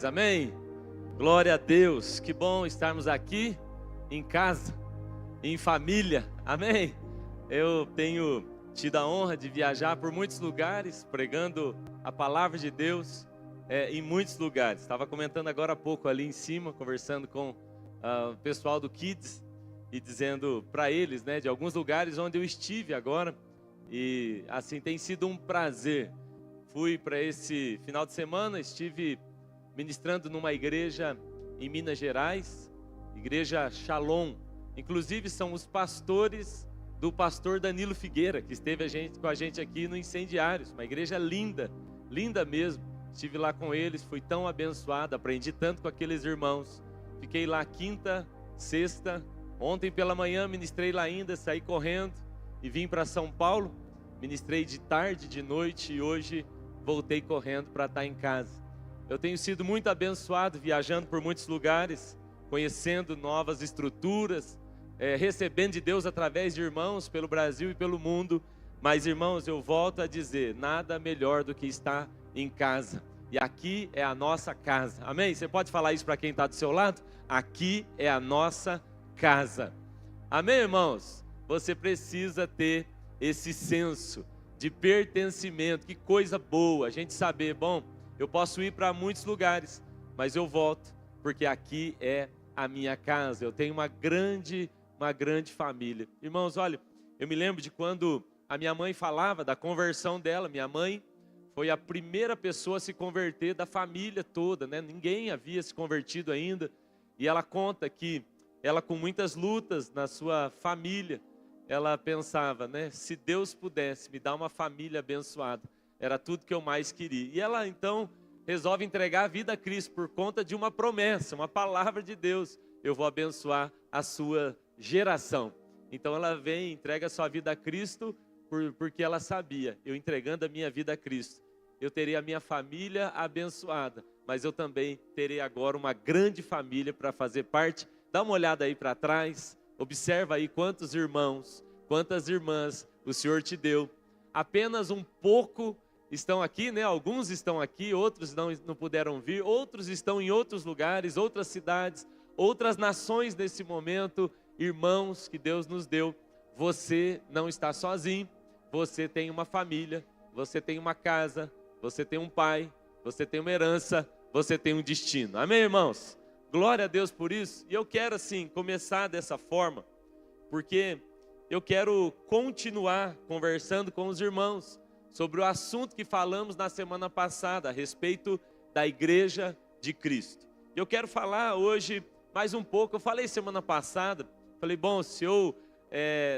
paz, amém? Glória a Deus, que bom estarmos aqui em casa, em família, amém? Eu tenho tido a honra de viajar por muitos lugares, pregando a palavra de Deus em muitos lugares. Estava comentando agora há pouco ali em cima, conversando com o pessoal do Kids e dizendo para eles, né, de alguns lugares onde eu estive agora. E assim, tem sido um prazer. Fui para esse final de semana, estive ministrando numa igreja em Minas Gerais, igreja Shalom. Inclusive são os pastores do pastor Danilo Figueira, que esteve com a gente aqui no Incendiários. Uma igreja linda, linda mesmo. Estive lá com eles, fui tão abençoado, aprendi tanto com aqueles irmãos. Fiquei lá quinta, sexta, ontem pela manhã ministrei lá ainda, saí correndo e vim para São Paulo. Ministrei de tarde, de noite e hoje voltei correndo para estar em casa. Eu tenho sido muito abençoado viajando por muitos lugares, conhecendo novas estruturas, recebendo de Deus através de irmãos pelo Brasil e pelo mundo. Mas irmãos, eu volto a dizer, nada melhor do que estar em casa. E aqui é a nossa casa, amém? Você pode falar isso para quem está do seu lado? Aqui é a nossa casa, amém, irmãos? Você precisa ter esse senso de pertencimento. Que coisa boa a gente saber, bom, eu posso ir para muitos lugares, mas eu volto, porque aqui é a minha casa. Eu tenho uma grande família. Irmãos, olha, eu me lembro de quando a minha mãe falava da conversão dela. Minha mãe foi a primeira pessoa a se converter da família toda, né? Ninguém havia se convertido ainda. E ela conta que ela, com muitas lutas na sua família, ela pensava, né? Se Deus pudesse me dar uma família abençoada, era tudo que eu mais queria. E ela então resolve entregar a vida a Cristo por conta de uma promessa, uma palavra de Deus. Eu vou abençoar a sua geração. Então ela vem, entrega a sua vida a Cristo, porque ela sabia, eu entregando a minha vida a Cristo, eu terei a minha família abençoada, mas eu também terei agora uma grande família para fazer parte. Dá uma olhada aí para trás, observa aí quantos irmãos, quantas irmãs o Senhor te deu. Apenas um pouco estão aqui, né? Alguns estão aqui, outros não puderam vir, outros estão em outros lugares, outras cidades, outras nações nesse momento. Irmãos que Deus nos deu, você não está sozinho, você tem uma família, você tem uma casa, você tem um pai, você tem uma herança, você tem um destino. Amém, irmãos? Glória a Deus por isso. E eu quero assim começar dessa forma, porque eu quero continuar conversando com os irmãos sobre o assunto que falamos na semana passada, a respeito da igreja de Cristo. Eu quero falar hoje mais um pouco. Eu falei semana passada, falei, bom, se eu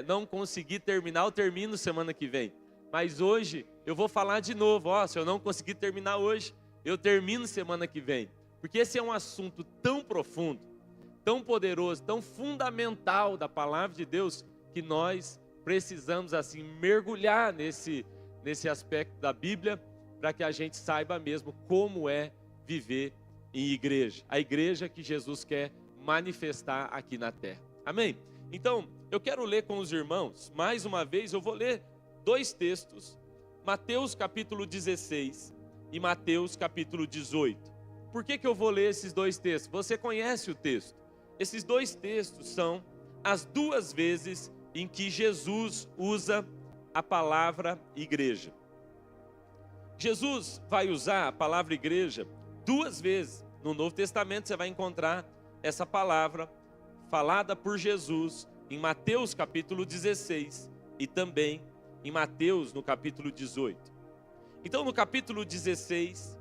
não conseguir terminar, eu termino semana que vem. Mas hoje eu vou falar de novo, se eu não conseguir terminar hoje, eu termino semana que vem. Porque esse é um assunto tão profundo, tão poderoso, tão fundamental da palavra de Deus, que nós precisamos assim mergulhar nesse aspecto da Bíblia, para que a gente saiba mesmo como é viver em igreja. A igreja que Jesus quer manifestar aqui na terra. Amém? Então, eu quero ler com os irmãos, mais uma vez eu vou ler dois textos, Mateus capítulo 16 e Mateus capítulo 18. Por que eu vou ler esses dois textos? Você conhece o texto. Esses dois textos são as duas vezes em que Jesus usa a palavra igreja. Jesus vai usar a palavra igreja duas vezes. No Novo Testamento você vai encontrar essa palavra falada por Jesus em Mateus capítulo 16 e também em Mateus no capítulo 18. Então no capítulo 16,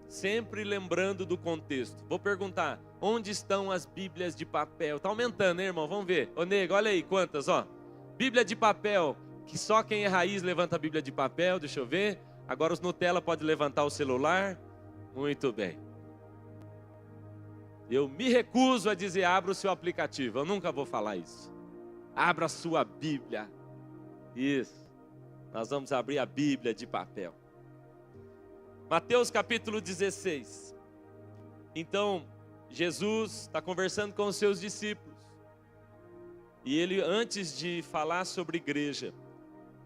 sempre lembrando do contexto, vou perguntar, onde estão as Bíblias de papel? Está aumentando, né, irmão? Vamos ver. Ô nego, olha aí quantas, Bíblia de papel, que só quem é raiz levanta a Bíblia de papel, deixa eu ver. Agora os Nutella podem levantar o celular. Muito bem. Eu me recuso a dizer, abra o seu aplicativo. Eu nunca vou falar isso. Abra a sua Bíblia. Isso. Nós vamos abrir a Bíblia de papel. Mateus capítulo 16. Então, Jesus está conversando com os seus discípulos. E ele, antes de falar sobre igreja,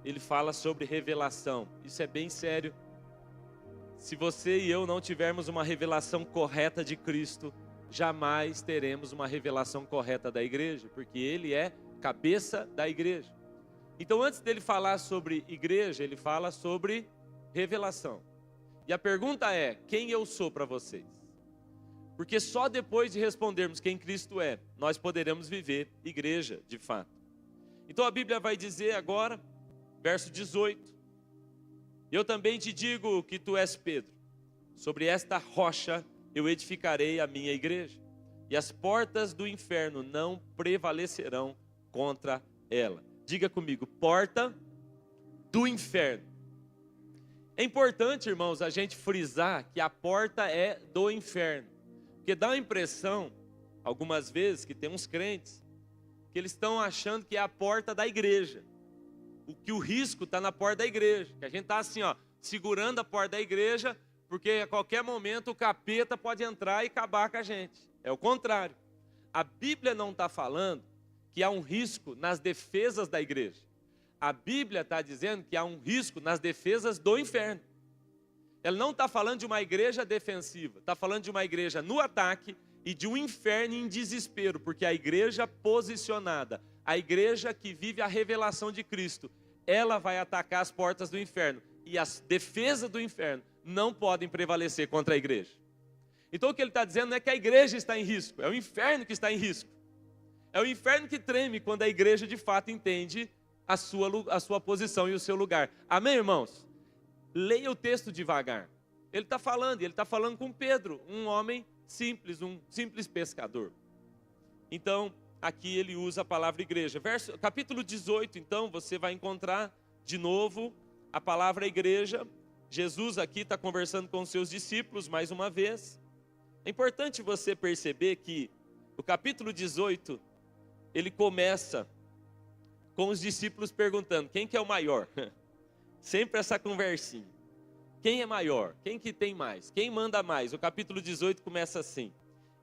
ele fala sobre revelação. Isso é bem sério. se você e eu não tivermos uma revelação correta de Cristo, jamais teremos uma revelação correta da igreja, porque Ele é cabeça da igreja. Então, antes dele falar sobre igreja, ele fala sobre revelação. E a pergunta é: quem eu sou para vocês? Porque só depois de respondermos quem Cristo é, nós poderemos viver igreja de fato. Então a Bíblia vai dizer agora, verso 18: eu também te digo que tu és Pedro, sobre esta rocha eu edificarei a minha igreja, e as portas do inferno não prevalecerão contra ela. Diga comigo: porta do inferno. É importante, irmãos, a gente frisar que a porta é do inferno, porque dá a impressão, algumas vezes, que tem uns crentes, que eles estão achando que é a porta da igreja, que o risco está na porta da igreja, que a gente está assim, ó, segurando a porta da igreja, porque a qualquer momento o capeta pode entrar e acabar com a gente. É o contrário. A Bíblia não está falando que há um risco nas defesas da igreja. A Bíblia está dizendo que há um risco nas defesas do inferno. Ela não está falando de uma igreja defensiva, está falando de uma igreja no ataque e de um inferno em desespero, porque a igreja posicionada, a igreja que vive a revelação de Cristo, ela vai atacar as portas do inferno, e as defesas do inferno não podem prevalecer contra a igreja. Então o que ele está dizendo não é que a igreja está em risco, é o inferno que está em risco. É o inferno que treme quando a igreja de fato entende a sua posição e o seu lugar. Amém, irmãos? Leia o texto devagar. Ele está falando com Pedro, um homem simples, um simples pescador. Então, aqui ele usa a palavra igreja. Capítulo 18, então, você vai encontrar de novo a palavra igreja. Jesus aqui está conversando com os seus discípulos mais uma vez. É importante você perceber que o capítulo 18, ele começa com os discípulos perguntando: quem que é o maior? Sempre essa conversinha. Quem é maior? Quem que tem mais? Quem manda mais? O capítulo 18 começa assim.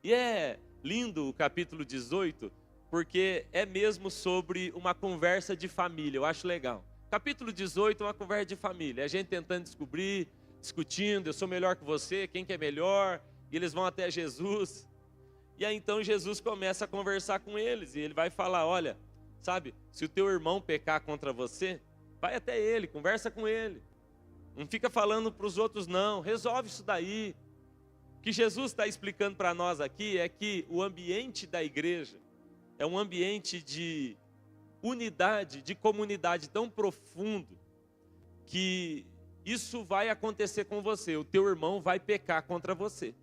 E é lindo o capítulo 18, porque é mesmo sobre uma conversa de família. Eu acho legal. Capítulo 18 é uma conversa de família. É a gente tentando descobrir, discutindo: eu sou melhor que você, quem que é melhor? E eles vão até Jesus. E aí então Jesus começa a conversar com eles. E ele vai falar: olha, sabe, se o teu irmão pecar contra você, vai até ele, conversa com ele. Não fica falando para os outros não, resolve isso daí. O que Jesus está explicando para nós aqui é que o ambiente da igreja é um ambiente de unidade, de comunidade tão profundo, que isso vai acontecer com você. O teu irmão vai pecar contra você.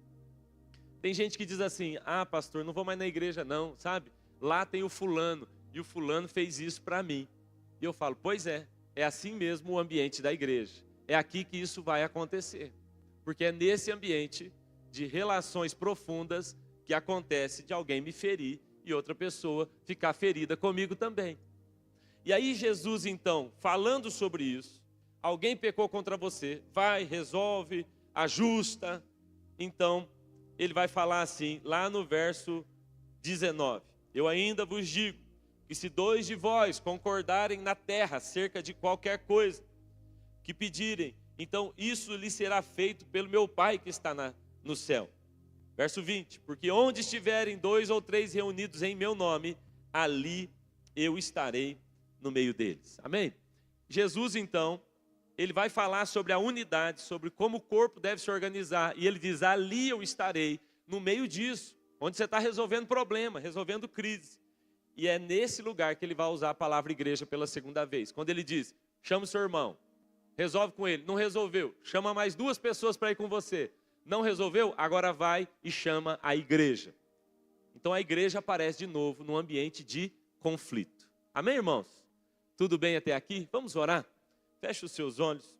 Tem gente que diz assim: ah, pastor, não vou mais na igreja não, sabe? Lá tem o fulano, e o fulano fez isso para mim. E eu falo: pois é assim mesmo o ambiente da igreja. É aqui que isso vai acontecer. Porque é nesse ambiente de relações profundas que acontece de alguém me ferir e outra pessoa ficar ferida comigo também. E aí Jesus então, falando sobre isso, alguém pecou contra você, vai, resolve, ajusta. Então, ele vai falar assim, lá no verso 19: eu ainda vos digo que se 2 de vós concordarem na terra acerca de qualquer coisa que pedirem, então isso lhe será feito pelo meu Pai que está no céu. Verso 20: porque onde estiverem 2 ou 3 reunidos em meu nome, ali eu estarei no meio deles. Amém? Jesus então, ele vai falar sobre a unidade, sobre como o corpo deve se organizar, e ele diz: ali eu estarei, no meio disso, onde você está resolvendo problema, resolvendo crise. E é nesse lugar que ele vai usar a palavra igreja pela segunda vez. Quando ele diz: chama o seu irmão, resolve com ele. Não resolveu, chama mais 2 pessoas para ir com você. Não resolveu? Agora vai e chama a igreja. Então a igreja aparece de novo num ambiente de conflito. Amém, irmãos? Tudo bem até aqui? Vamos orar? Feche os seus olhos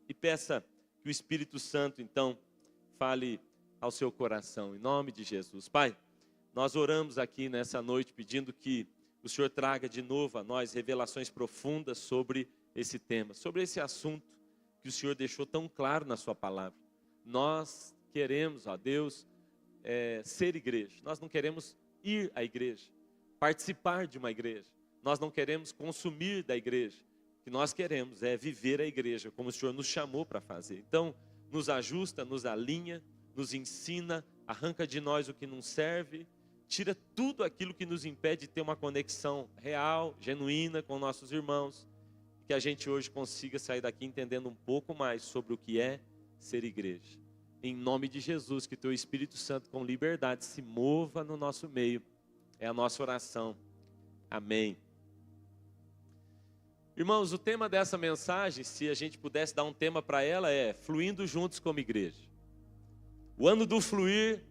e peça que o Espírito Santo então fale ao seu coração, em nome de Jesus. Pai, nós oramos aqui nessa noite pedindo que o Senhor traga de novo a nós revelações profundas sobre esse tema, sobre esse assunto que o Senhor deixou tão claro na sua palavra. Nós queremos, ó Deus, ser igreja. Nós não queremos ir à igreja, participar de uma igreja. Nós não queremos consumir da igreja. O que nós queremos é viver a igreja como o Senhor nos chamou para fazer. Então, nos ajusta, nos alinha, nos ensina, arranca de nós o que não serve, tira tudo aquilo que nos impede de ter uma conexão real, genuína com nossos irmãos, que a gente hoje consiga sair daqui entendendo um pouco mais sobre o que é ser igreja. Em nome de Jesus, que teu Espírito Santo com liberdade se mova no nosso meio, é a nossa oração. Amém. Irmãos, o tema dessa mensagem, se a gente pudesse dar um tema para ela, é fluindo juntos como igreja. O ano do fluir,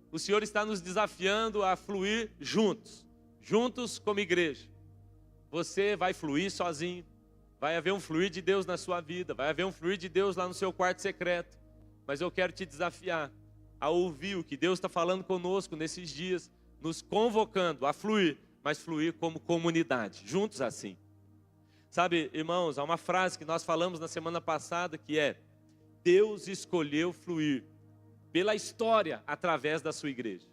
o Senhor está nos desafiando a fluir juntos, juntos como igreja. Você vai fluir sozinho, vai haver um fluir de Deus na sua vida, vai haver um fluir de Deus lá no seu quarto secreto. Mas eu quero te desafiar a ouvir o que Deus está falando conosco nesses dias, nos convocando a fluir, mas fluir como comunidade, juntos assim. Sabe, irmãos, há uma frase que nós falamos na semana passada que é: Deus escolheu fluir pela história através da sua igreja.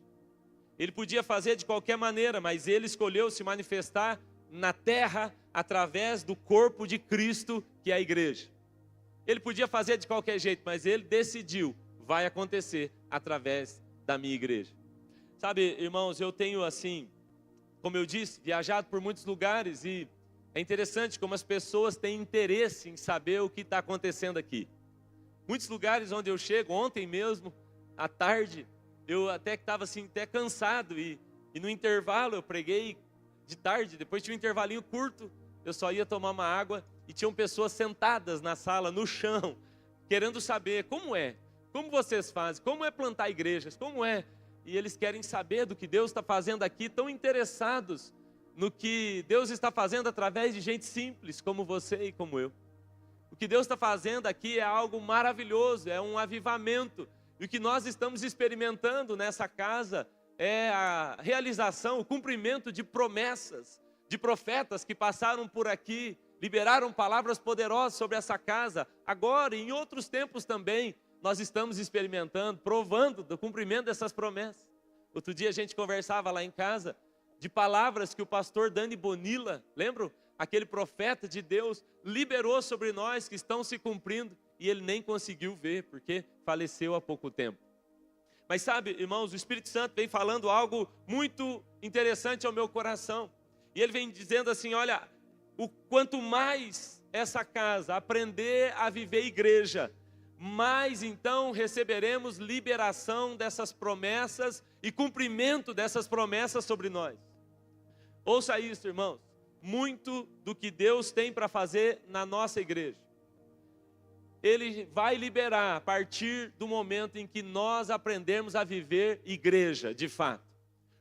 Ele podia fazer de qualquer maneira, mas Ele escolheu se manifestar na terra através do corpo de Cristo, que é a igreja. Ele podia fazer de qualquer jeito, mas Ele decidiu, vai acontecer através da minha igreja. Sabe, irmãos, eu tenho assim, como eu disse, viajado por muitos lugares e é interessante como as pessoas têm interesse em saber o que está acontecendo aqui. Muitos lugares onde eu chego, ontem mesmo, à tarde, eu até que estava assim, até cansado e no intervalo eu preguei de tarde, depois tinha um intervalinho curto, eu só ia tomar uma água e tinham pessoas sentadas na sala, no chão, querendo saber como vocês fazem, como é plantar igrejas, como é. E eles querem saber do que Deus está fazendo aqui, tão interessados no que Deus está fazendo através de gente simples como você e como eu. O que Deus está fazendo aqui é algo maravilhoso, é um avivamento. E o que nós estamos experimentando nessa casa é a realização, o cumprimento de promessas, de profetas que passaram por aqui, liberaram palavras poderosas sobre essa casa. Agora, em outros tempos também, nós estamos experimentando, provando do cumprimento dessas promessas. Outro dia a gente conversava lá em casa de palavras que o pastor Dani Bonilla, lembram? Aquele profeta de Deus liberou sobre nós que estão se cumprindo e ele nem conseguiu ver porque faleceu há pouco tempo. Mas sabe, irmãos, o Espírito Santo vem falando algo muito interessante ao meu coração. E ele vem dizendo assim, olha, o quanto mais essa casa aprender a viver igreja, mais então receberemos liberação dessas promessas e cumprimento dessas promessas sobre nós. Ouça isso, irmãos, muito do que Deus tem para fazer na nossa igreja, Ele vai liberar a partir do momento em que nós aprendermos a viver igreja, de fato.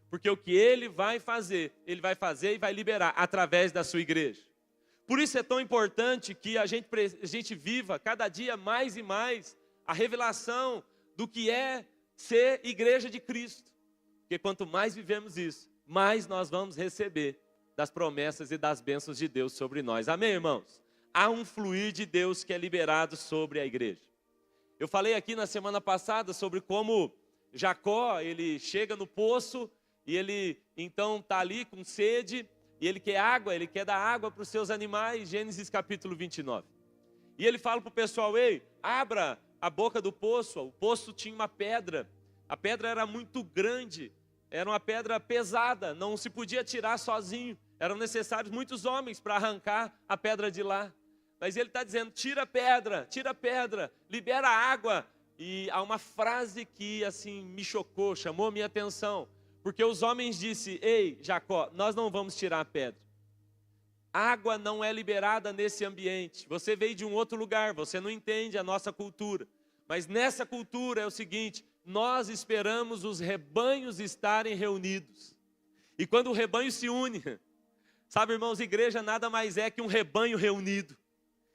Porque o que Ele vai fazer e vai liberar através da sua igreja. Por isso é tão importante que a gente viva cada dia mais e mais a revelação do que é ser igreja de Cristo. Porque quanto mais vivemos isso, mais nós vamos receber das promessas e das bênçãos de Deus sobre nós. Amém, irmãos? Há um fluir de Deus que é liberado sobre a igreja. Eu falei aqui na semana passada sobre como Jacó, ele chega no poço e ele então está ali com sede e ele quer água, ele quer dar água para os seus animais, Gênesis capítulo 29. E ele fala para o pessoal, ei, abra a boca do poço. O poço tinha uma pedra, a pedra era muito grande, era uma pedra pesada, não se podia tirar sozinho, eram necessários muitos homens para arrancar a pedra de lá. Mas ele está dizendo, tira a pedra, libera a água. E há uma frase que assim me chocou, chamou a minha atenção. Porque os homens disseram, ei Jacó, nós não vamos tirar a pedra. Água não é liberada nesse ambiente. Você veio de um outro lugar, você não entende a nossa cultura. Mas nessa cultura é o seguinte, nós esperamos os rebanhos estarem reunidos. E quando o rebanho se une, sabe, irmãos, igreja nada mais é que um rebanho reunido.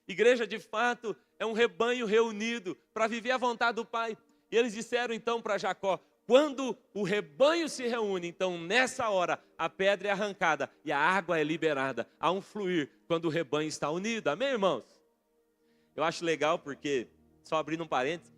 Igreja, de fato, é um rebanho reunido para viver a vontade do Pai. E eles disseram então para Jacó, quando o rebanho se reúne, então nessa hora a pedra é arrancada e a água é liberada. Há um fluir quando o rebanho está unido. Amém, irmãos? Eu acho legal porque, só abrindo um parênteses,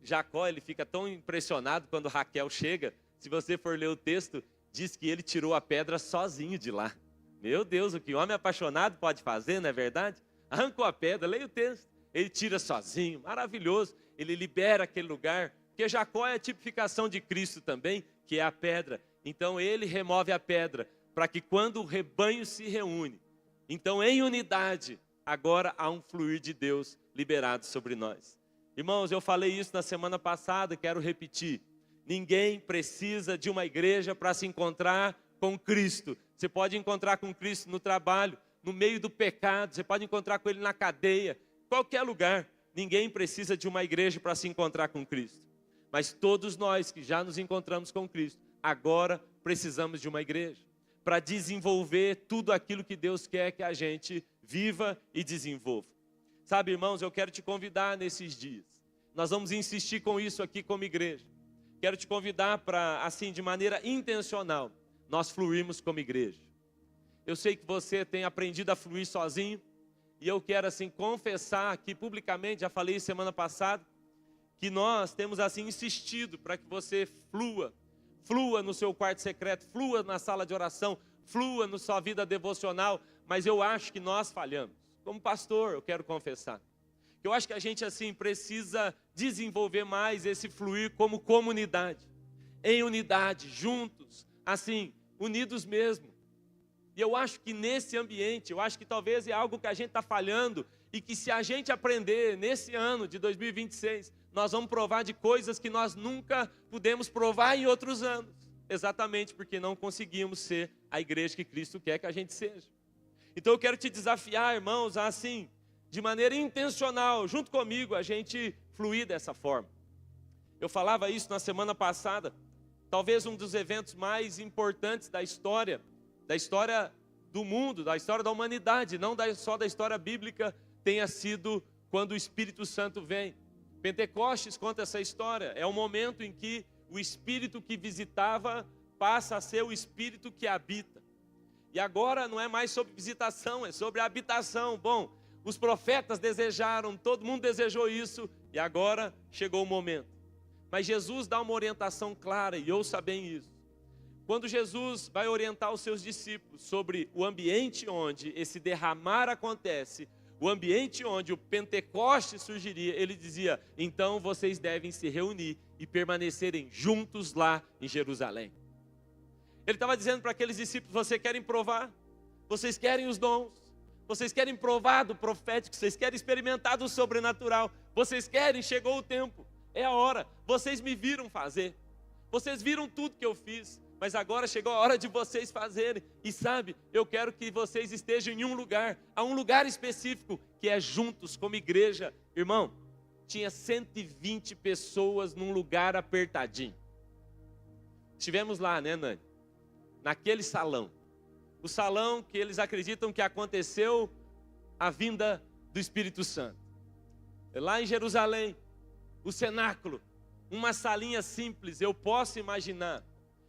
Jacó ele fica tão impressionado quando Raquel chega. Se você for ler o texto, diz que ele tirou a pedra sozinho de lá. Meu Deus, o que homem apaixonado pode fazer, não é verdade? Arrancou a pedra, leia o texto. Ele tira sozinho, maravilhoso. ele libera aquele lugar, porque Jacó é a tipificação de Cristo também, que é a pedra. Então ele remove a pedra, para que quando o rebanho se reúne, então em unidade, agora há um fluir de Deus liberado sobre nós. Irmãos, eu falei isso na semana passada, quero repetir. Ninguém precisa de uma igreja para se encontrar com Cristo. Você pode encontrar com Cristo no trabalho, no meio do pecado, você pode encontrar com Ele na cadeia, qualquer lugar. Ninguém precisa de uma igreja para se encontrar com Cristo. Mas todos nós que já nos encontramos com Cristo, agora precisamos de uma igreja para desenvolver tudo aquilo que Deus quer que a gente viva e desenvolva. Sabe, irmãos, eu quero te convidar nesses dias. Nós vamos insistir com isso aqui como igreja. Quero te convidar para, assim, de maneira intencional, nós fluirmos como igreja. Eu sei que você tem aprendido a fluir sozinho, e eu quero, assim, confessar aqui publicamente, já falei semana passada, que nós temos, assim, insistido para que você flua no seu quarto secreto, flua na sala de oração, flua na sua vida devocional, mas eu acho que nós falhamos. Como pastor, eu quero confessar. Eu acho que a gente, assim, precisa desenvolver mais esse fluir como comunidade. Em unidade, juntos, assim, unidos mesmo. E eu acho que nesse ambiente, eu acho que talvez é algo que a gente está falhando e que se a gente aprender nesse ano de 2026, nós vamos provar de coisas que nós nunca pudemos provar em outros anos. Exatamente porque não conseguimos ser a igreja que Cristo quer que a gente seja. Então eu quero te desafiar, irmãos, a, assim, de maneira intencional, junto comigo, a gente fluir dessa forma. Eu falava isso na semana passada, talvez um dos eventos mais importantes da história do mundo, da história da humanidade, não só da história bíblica, tenha sido quando o Espírito Santo vem. Pentecostes conta essa história, é o momento em que o Espírito que visitava passa a ser o Espírito que habita. E agora não é mais sobre visitação, é sobre habitação. Bom, os profetas desejaram, todo mundo desejou isso, e agora chegou o momento. Mas Jesus dá uma orientação clara, e ouça bem isso. Quando Jesus vai orientar os seus discípulos sobre o ambiente onde esse derramar acontece, o ambiente onde o Pentecoste surgiria, ele dizia, então vocês devem se reunir e permanecerem juntos lá em Jerusalém. Ele estava dizendo para aqueles discípulos, vocês querem provar? Vocês querem os dons? Vocês querem provar do profético? Vocês querem experimentar do sobrenatural? Vocês querem? Chegou o tempo, é a hora. Vocês me viram fazer. Vocês viram tudo que eu fiz. Mas agora chegou a hora de vocês fazerem. E sabe, eu quero que vocês estejam em um lugar. Há um lugar específico, que é juntos como igreja. Irmão, tinha 120 pessoas num lugar apertadinho. Estivemos lá, né, Nani? Naquele salão. O salão que eles acreditam que aconteceu a vinda do Espírito Santo. Lá em Jerusalém, o cenáculo, uma salinha simples, eu posso imaginar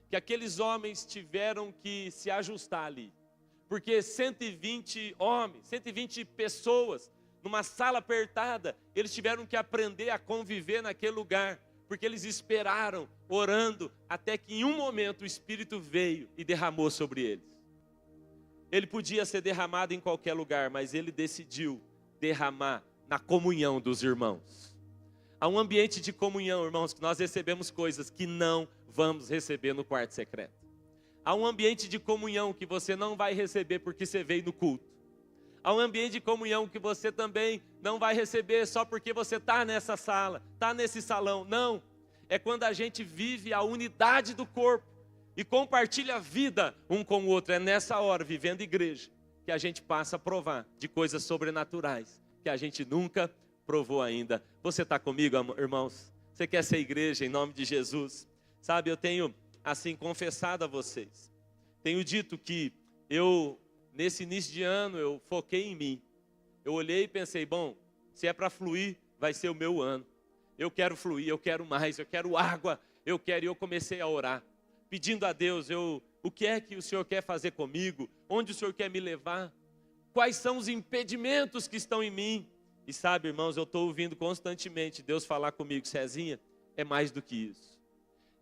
que aqueles homens tiveram que se ajustar ali. Porque 120 homens, 120 pessoas, numa sala apertada, eles tiveram que aprender a conviver naquele lugar. Porque eles esperaram, orando, até que em um momento o Espírito veio e derramou sobre eles. Ele podia ser derramado em qualquer lugar, mas ele decidiu derramar na comunhão dos irmãos. Há um ambiente de comunhão, irmãos, que nós recebemos coisas que não vamos receber no quarto secreto. Há um ambiente de comunhão que você não vai receber porque você veio no culto. Há um ambiente de comunhão que você também não vai receber só porque você está nessa sala, está nesse salão. Não, é quando a gente vive a unidade do corpo e compartilha a vida um com o outro. É nessa hora, vivendo igreja, que a gente passa a provar de coisas sobrenaturais que a gente nunca provou ainda. Você está comigo, irmãos? Você quer ser igreja em nome de Jesus? Sabe, eu tenho assim confessado a vocês. Tenho dito que nesse início de ano, eu foquei em mim. Eu olhei e pensei, bom, se é para fluir, vai ser o meu ano. Eu quero fluir, eu quero mais, eu quero água, e eu comecei a orar, pedindo a Deus, o que é que o Senhor quer fazer comigo? Onde o Senhor quer me levar? Quais são os impedimentos que estão em mim? E sabe, irmãos, eu estou ouvindo constantemente Deus falar comigo, Cezinha, é mais do que isso.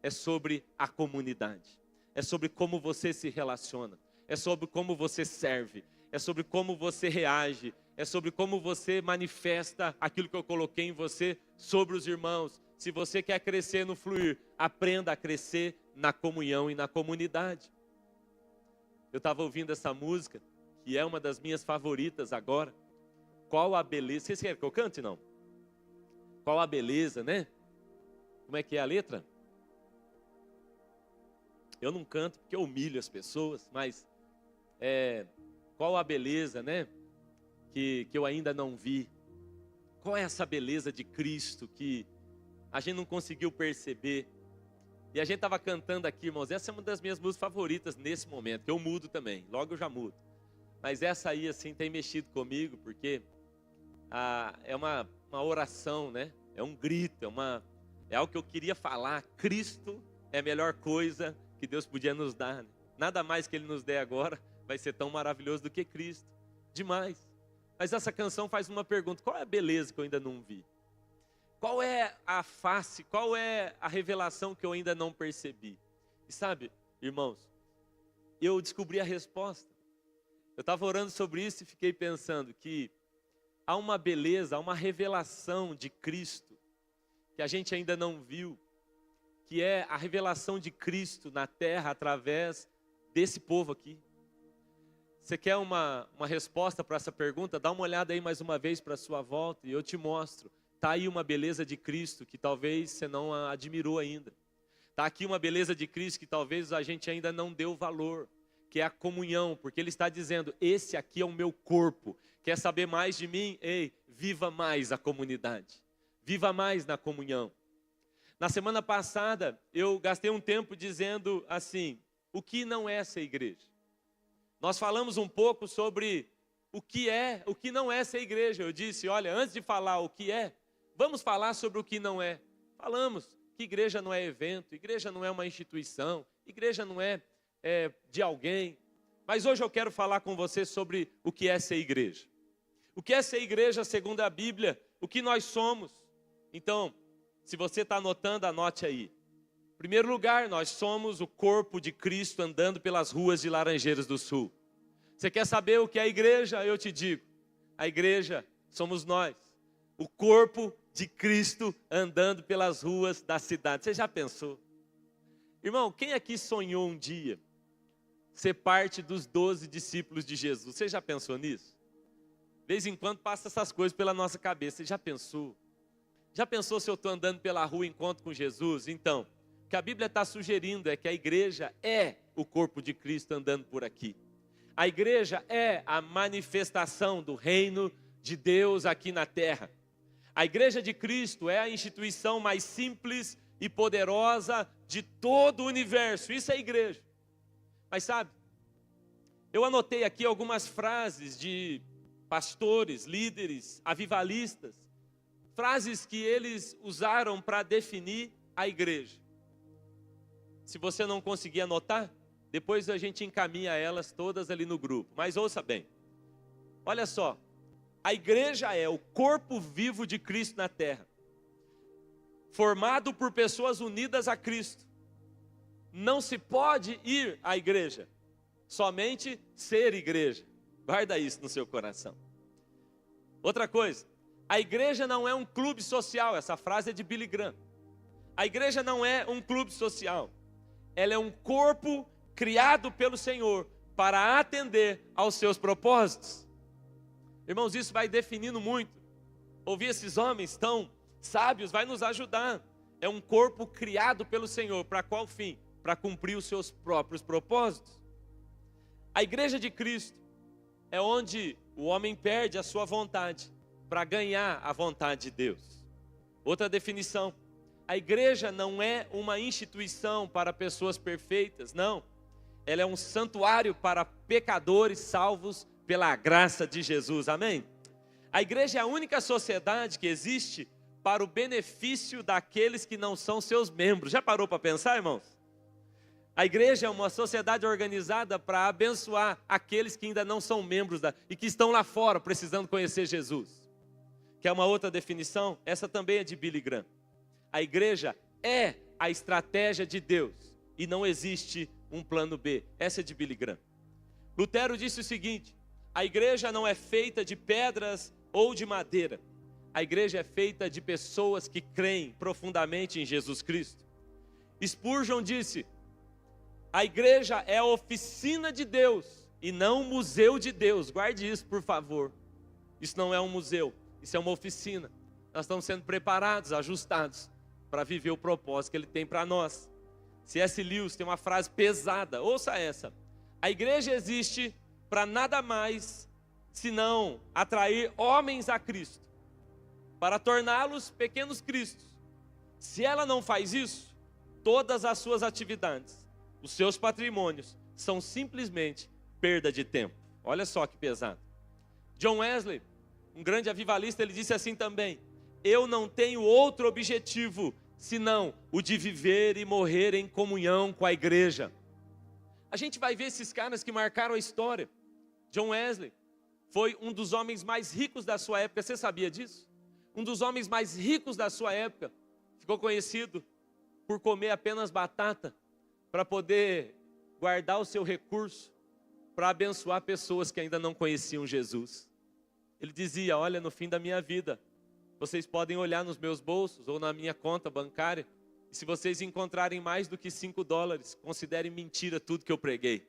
É sobre a comunidade, é sobre como você se relaciona, é sobre como você serve, é sobre como você reage, é sobre como você manifesta aquilo que eu coloquei em você sobre os irmãos. Se você quer crescer no fluir, aprenda a crescer na comunhão e na comunidade. Eu estava ouvindo essa música, que é uma das minhas favoritas agora. Qual a beleza? Vocês querem que eu cante, não? Qual a beleza, né? Como é que é a letra? Eu não canto porque eu humilho as pessoas, mas qual a beleza, né? Que eu ainda não vi. Qual é essa beleza de Cristo que a gente não conseguiu perceber? E a gente estava cantando aqui, irmãos, essa é uma das minhas músicas favoritas nesse momento, que eu mudo também, logo eu já mudo. Mas essa aí, assim, tem mexido comigo, porque é uma oração, né? É um grito, é algo que eu queria falar. Cristo é a melhor coisa que Deus podia nos dar, né? Nada mais que Ele nos dê agora vai ser tão maravilhoso do que Cristo. Demais. Mas essa canção faz uma pergunta: qual é a beleza que eu ainda não vi? Qual é a face, qual é a revelação que eu ainda não percebi? E sabe, irmãos, eu descobri a resposta. Eu estava orando sobre isso e fiquei pensando que há uma beleza, há uma revelação de Cristo que a gente ainda não viu, que é a revelação de Cristo na terra através desse povo aqui. Você quer uma resposta para essa pergunta? Dá uma olhada aí mais uma vez para a sua volta e eu te mostro. Está aí uma beleza de Cristo que talvez você não admirou ainda. Está aqui uma beleza de Cristo que talvez a gente ainda não deu valor, que é a comunhão, porque Ele está dizendo: esse aqui é o meu corpo. Quer saber mais de mim? Ei, viva mais a comunidade. Viva mais na comunhão. Na semana passada, eu gastei um tempo dizendo assim: o que não é ser igreja? Nós falamos um pouco sobre o que não é ser igreja. Eu disse: olha, antes de falar o que é, vamos falar sobre o que não é. Falamos que igreja não é evento, igreja não é uma instituição, igreja não é de alguém. Mas hoje eu quero falar com você sobre o que é ser igreja. O que é ser igreja segundo a Bíblia, o que nós somos. Então, se você está anotando, anote aí. Em primeiro lugar, nós somos o corpo de Cristo andando pelas ruas de Laranjeiras do Sul. Você quer saber o que é a igreja? Eu te digo, a igreja somos nós. O corpo de Cristo andando pelas ruas da cidade. Você já pensou? Irmão, quem aqui sonhou um dia ser parte dos 12 discípulos de Jesus? Você já pensou nisso? De vez em quando passa essas coisas pela nossa cabeça. Você já pensou? Já pensou se eu estou andando pela rua e encontro com Jesus? Então, o que a Bíblia está sugerindo é que a igreja é o corpo de Cristo andando por aqui. A igreja é a manifestação do reino de Deus aqui na terra. A igreja de Cristo é a instituição mais simples e poderosa de todo o universo. Isso é igreja. Mas sabe, eu anotei aqui algumas frases de pastores, líderes, avivalistas, frases que eles usaram para definir a igreja. Se você não conseguir anotar, depois a gente encaminha elas todas ali no grupo. Mas ouça bem, olha só. A igreja é o corpo vivo de Cristo na terra, formado por pessoas unidas a Cristo. Não se pode ir à igreja, somente ser igreja. Guarda isso no seu coração. Outra coisa, a igreja não é um clube social. Essa frase é de Billy Graham. A igreja não é um clube social. Ela é um corpo criado pelo Senhor para atender aos seus propósitos. Irmãos, isso vai definindo muito. Ouvir esses homens tão sábios vai nos ajudar. É um corpo criado pelo Senhor. Para qual fim? Para cumprir os seus próprios propósitos. A igreja de Cristo é onde o homem perde a sua vontade para ganhar a vontade de Deus. Outra definição: a igreja não é uma instituição para pessoas perfeitas, não. Ela é um santuário para pecadores salvos pela graça de Jesus, amém? A igreja é a única sociedade que existe para o benefício daqueles que não são seus membros. Já parou para pensar, irmãos? A igreja é uma sociedade organizada para abençoar aqueles que ainda não são membros e que estão lá fora precisando conhecer Jesus. Quer uma outra definição? Essa também é de Billy Graham. A igreja é a estratégia de Deus e não existe um plano B. Essa é de Billy Graham. Lutero disse o seguinte: A igreja não é feita de pedras ou de madeira. A igreja é feita de pessoas que creem profundamente em Jesus Cristo. Spurgeon disse: a igreja é a oficina de Deus e não o museu de Deus. Guarde isso, por favor. Isso não é um museu, isso é uma oficina. Nós estamos sendo preparados, ajustados para viver o propósito que Ele tem para nós. C.S. Lewis tem uma frase pesada, ouça essa: a igreja existe para nada mais senão atrair homens a Cristo, para torná-los pequenos cristos. Se ela não faz isso, todas as suas atividades, os seus patrimônios, são simplesmente perda de tempo. Olha só que pesado. John Wesley, um grande avivalista, ele disse assim também: eu não tenho outro objetivo senão o de viver e morrer em comunhão com a igreja. A gente vai ver esses caras que marcaram a história. John Wesley foi um dos homens mais ricos da sua época. Você sabia disso? Um dos homens mais ricos da sua época. Ficou conhecido por comer apenas batata para poder guardar o seu recurso para abençoar pessoas que ainda não conheciam Jesus. Ele dizia: olha, no fim da minha vida, vocês podem olhar nos meus bolsos ou na minha conta bancária, e se vocês encontrarem mais do que $5, considerem mentira tudo que eu preguei.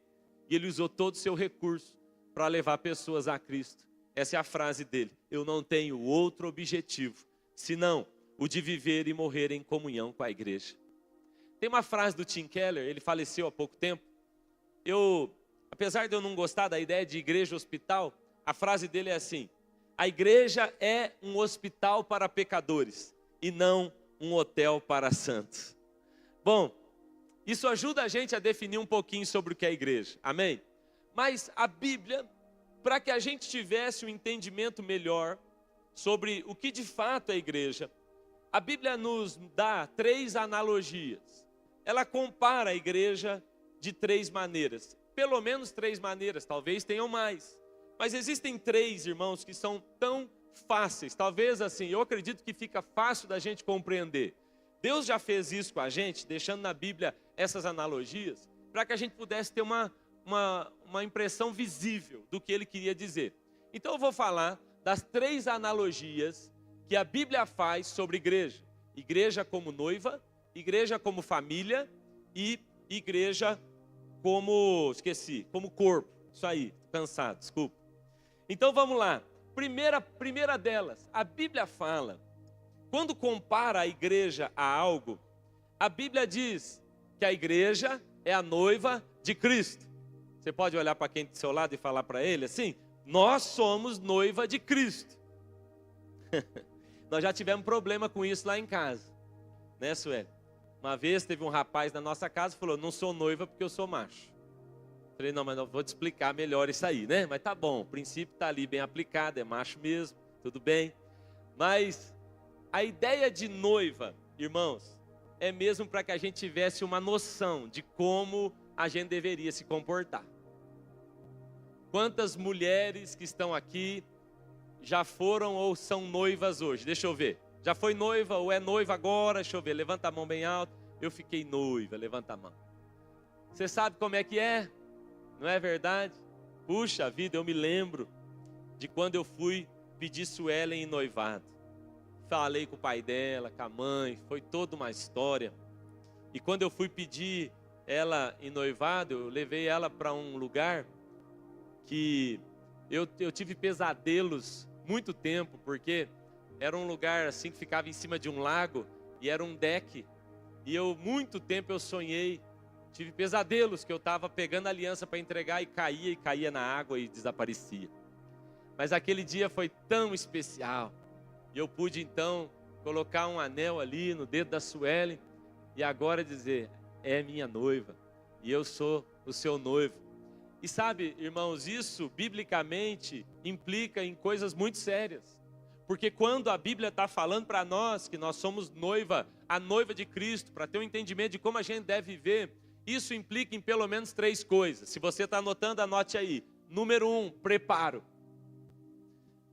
E ele usou todo o seu recurso para levar pessoas a Cristo. Essa é a frase dele: eu não tenho outro objetivo senão o de viver e morrer em comunhão com a igreja. Tem uma frase do Tim Keller, ele faleceu há pouco tempo. Apesar de eu não gostar da ideia de igreja hospital, a frase dele é assim: a igreja é um hospital para pecadores e não um hotel para santos. Bom, isso ajuda a gente a definir um pouquinho sobre o que é a igreja, amém? Mas a Bíblia, para que a gente tivesse um entendimento melhor sobre o que de fato é a igreja, a Bíblia nos dá 3 analogias. Ela compara a igreja de 3 maneiras, pelo menos 3 maneiras, talvez tenham mais. Mas existem 3, irmãos, que são tão fáceis, talvez assim, eu acredito que fica fácil da gente compreender. Deus já fez isso com a gente, deixando na Bíblia essas analogias, para que a gente pudesse ter uma impressão visível do que Ele queria dizer. Então eu vou falar das 3 analogias que a Bíblia faz sobre igreja. Igreja como noiva, igreja como família e igreja como, como corpo. Isso aí, cansado, desculpa. Então vamos lá. Primeira delas, a Bíblia fala, quando compara a igreja a algo, a Bíblia diz que a igreja é a noiva de Cristo. Você pode olhar para quem está do seu lado e falar para ele assim: nós somos noiva de Cristo. Nós já tivemos problema com isso lá em casa, né, Sueli? Uma vez teve um rapaz na nossa casa que falou: não sou noiva porque eu sou macho. Falei: não, mas eu vou te explicar melhor isso aí, né? Mas tá bom, o princípio está ali bem aplicado, é macho mesmo, tudo bem. Mas a ideia de noiva, irmãos, é mesmo para que a gente tivesse uma noção de como a gente deveria se comportar. Quantas mulheres que estão aqui já foram ou são noivas hoje? Deixa eu ver. Já foi noiva ou é noiva agora? Deixa eu ver, levanta a mão bem alto. Eu fiquei noiva, levanta a mão. Você sabe como é que é? Não é verdade? Puxa vida, eu me lembro de quando eu fui pedir Suelen em noivado. Falei com o pai dela, com a mãe, foi toda uma história. E quando eu fui pedir ela em noivado, eu levei ela para um lugar que eu tive pesadelos muito tempo, porque era um lugar assim que ficava em cima de um lago e era um deck. E muito tempo eu sonhei, tive pesadelos que eu estava pegando a aliança para entregar e caía na água e desaparecia. Mas aquele dia foi tão especial. E eu pude então colocar um anel ali no dedo da Suelen e agora dizer: é minha noiva e eu sou o seu noivo. E sabe, irmãos, isso biblicamente implica em coisas muito sérias. Porque quando a Bíblia está falando para nós que nós somos noiva, a noiva de Cristo, para ter um entendimento de como a gente deve viver, isso implica em pelo menos 3 coisas. Se você está anotando, anote aí. Número 1, preparo.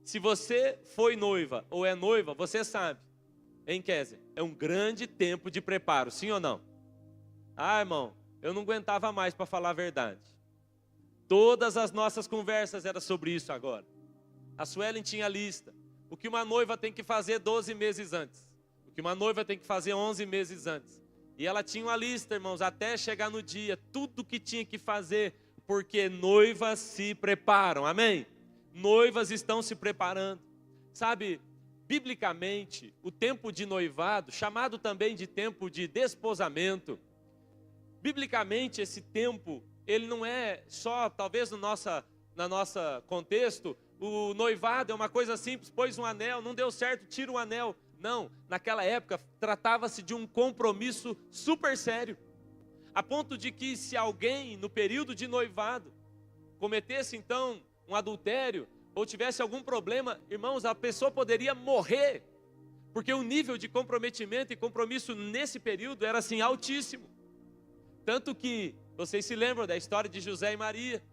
Se você foi noiva ou é noiva, você sabe, hein, Kézia? É um grande tempo de preparo, sim ou não? Ah, irmão, eu não aguentava mais, para falar a verdade. Todas as nossas conversas eram sobre isso agora. A Suelen tinha a lista. O que uma noiva tem que fazer 12 meses antes. O que uma noiva tem que fazer 11 meses antes. E ela tinha uma lista, irmãos, até chegar no dia. Tudo que tinha que fazer, porque noivas se preparam. Amém? Noivas estão se preparando. Sabe, biblicamente, o tempo de noivado, chamado também de tempo de desposamento, biblicamente esse tempo, ele não é só, talvez no nosso contexto, o noivado é uma coisa simples, pôs um anel, não deu certo, tira o anel. Não, naquela época tratava-se de um compromisso super sério, a ponto de que se alguém no período de noivado cometesse então um adultério, ou tivesse algum problema, irmãos, a pessoa poderia morrer, porque o nível de comprometimento e compromisso nesse período era assim altíssimo. Tanto que, vocês se lembram da história de José e Maria.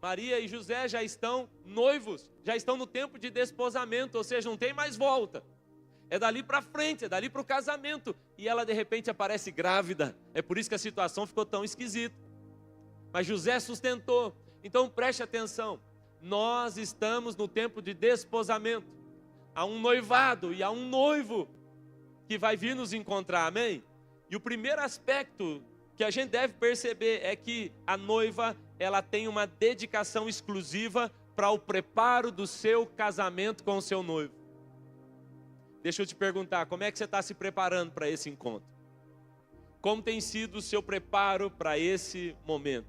Maria e José já estão noivos, já estão no tempo de desposamento, ou seja, não tem mais volta. É dali para frente, é dali para o casamento. E ela de repente aparece grávida. É por isso que a situação ficou tão esquisita. Mas José sustentou. Então preste atenção. Nós estamos no tempo de desposamento. Há um noivado e há um noivo que vai vir nos encontrar, amém? E o primeiro aspecto que a gente deve perceber é que a noiva, ela tem uma dedicação exclusiva para o preparo do seu casamento com o seu noivo. Deixa eu te perguntar, como é que você está se preparando para esse encontro? Como tem sido o seu preparo para esse momento?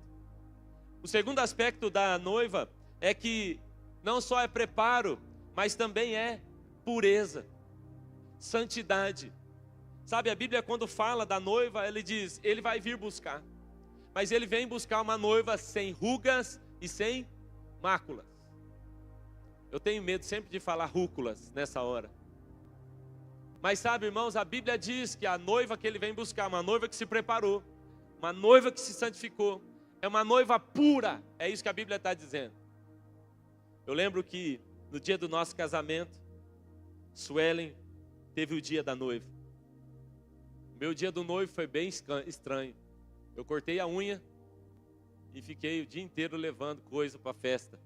O segundo aspecto da noiva é que não só é preparo, mas também é pureza, santidade. Sabe, a Bíblia quando fala da noiva, ele diz, ele vai vir buscar. Mas ele vem buscar uma noiva sem rugas e sem máculas. Eu tenho medo sempre de falar rúculas nessa hora. Mas sabe, irmãos, a Bíblia diz que a noiva que ele vem buscar, uma noiva que se preparou, uma noiva que se santificou, é uma noiva pura, é isso que a Bíblia está dizendo. Eu lembro que no dia do nosso casamento, Suelen teve o dia da noiva. O meu dia do noivo foi bem estranho. Eu cortei a unha e fiquei o dia inteiro levando coisa para a festa,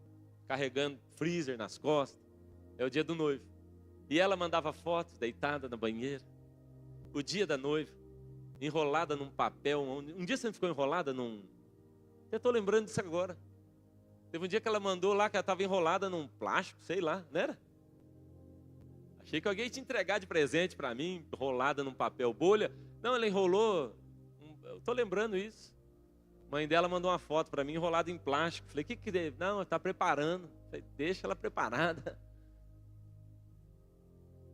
carregando freezer nas costas. É o dia do noivo. E ela mandava fotos deitada na banheira. O dia da noiva, enrolada num papel. Um dia você não ficou enrolada num... Eu estou lembrando disso agora. Teve um dia que ela mandou lá que ela estava enrolada num plástico, sei lá, não era? Achei que alguém ia te entregar de presente para mim, enrolada num papel bolha. Não, ela enrolou... Eu estou lembrando isso. A mãe dela mandou uma foto para mim enrolada em plástico. Falei, o que é? Não, está preparando. Falei, deixa ela preparada.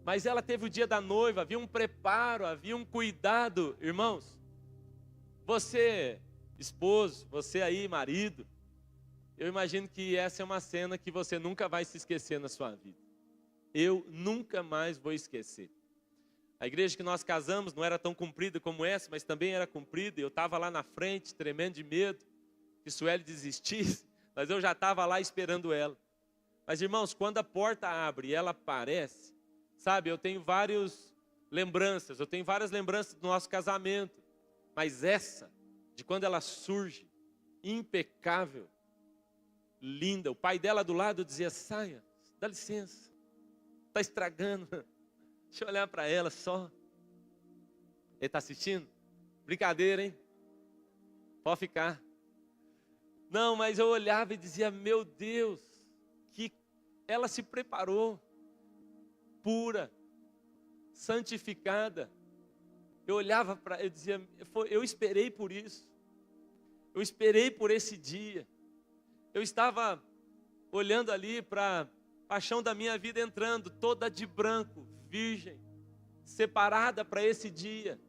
Mas ela teve o dia da noiva, havia um preparo, havia um cuidado. Irmãos, você, esposo, você aí, marido, eu imagino que essa é uma cena que você nunca vai se esquecer na sua vida. Eu nunca mais vou esquecer. A igreja que nós casamos não era tão comprida como essa, mas também era comprida. Eu estava lá na frente, tremendo de medo, que Sueli desistisse, mas eu já estava lá esperando ela. Mas irmãos, quando a porta abre e ela aparece, sabe, eu tenho várias lembranças do nosso casamento, mas essa, de quando ela surge, impecável, linda, o pai dela do lado dizia, saia, dá licença, está estragando, deixa eu olhar para ela só. Ele está assistindo? Brincadeira, hein? Pode ficar. Não, mas eu olhava e dizia, meu Deus, que ela se preparou, pura, santificada. Eu olhava para ela e dizia, eu esperei por isso. Eu esperei por esse dia. Eu estava olhando ali para a paixão da minha vida entrando, toda de branco, virgem, separada para esse dia.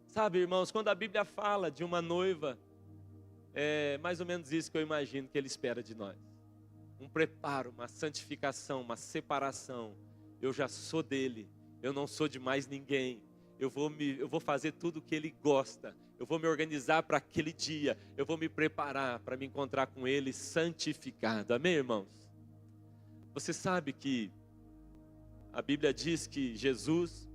Sabe, irmãos, quando a Bíblia fala de uma noiva, é mais ou menos isso que eu imagino que Ele espera de nós. Um preparo, uma santificação, uma separação. Eu já sou dele, eu não sou de mais ninguém. Eu vou fazer tudo o que ele gosta. Eu vou me organizar para aquele dia. Eu vou me preparar para me encontrar com ele santificado. Amém, irmãos? Você sabe que a Bíblia diz que Jesus,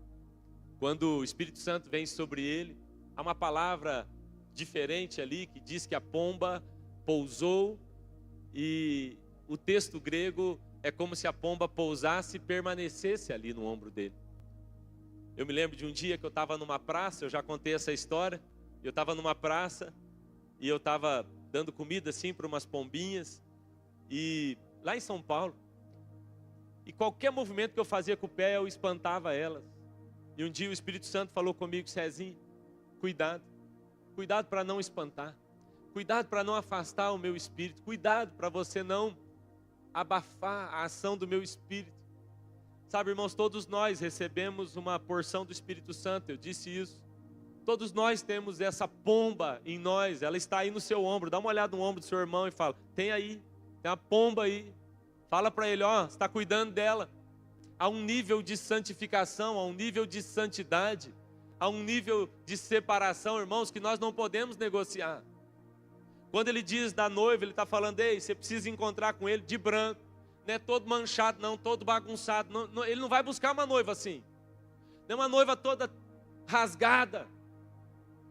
quando o Espírito Santo vem sobre ele, há uma palavra diferente ali que diz que a pomba pousou, e o texto grego é como se a pomba pousasse e permanecesse ali no ombro dele. Eu me lembro de um dia que eu estava numa praça, eu já contei essa história, eu estava numa praça e eu estava dando comida assim para umas pombinhas, e lá em São Paulo, e qualquer movimento que eu fazia com o pé eu espantava elas. E um dia o Espírito Santo falou comigo: Cezinho, cuidado para não espantar, cuidado para não afastar o meu espírito, cuidado para você não abafar a ação do meu espírito. Sabe, irmãos, todos nós recebemos uma porção do Espírito Santo, eu disse isso. Todos nós temos essa pomba em nós, ela está aí no seu ombro. Dá uma olhada no ombro do seu irmão e fala: tem aí, tem uma pomba aí. Fala para ele: ó, você está cuidando dela. Há um nível de santificação, há um nível de santidade, há um nível de separação, irmãos, que nós não podemos negociar. Quando ele diz da noiva, ele está falando: ei, você precisa encontrar com ele de branco, não é todo manchado não, todo bagunçado, não, ele não vai buscar uma noiva assim, não é uma noiva toda rasgada,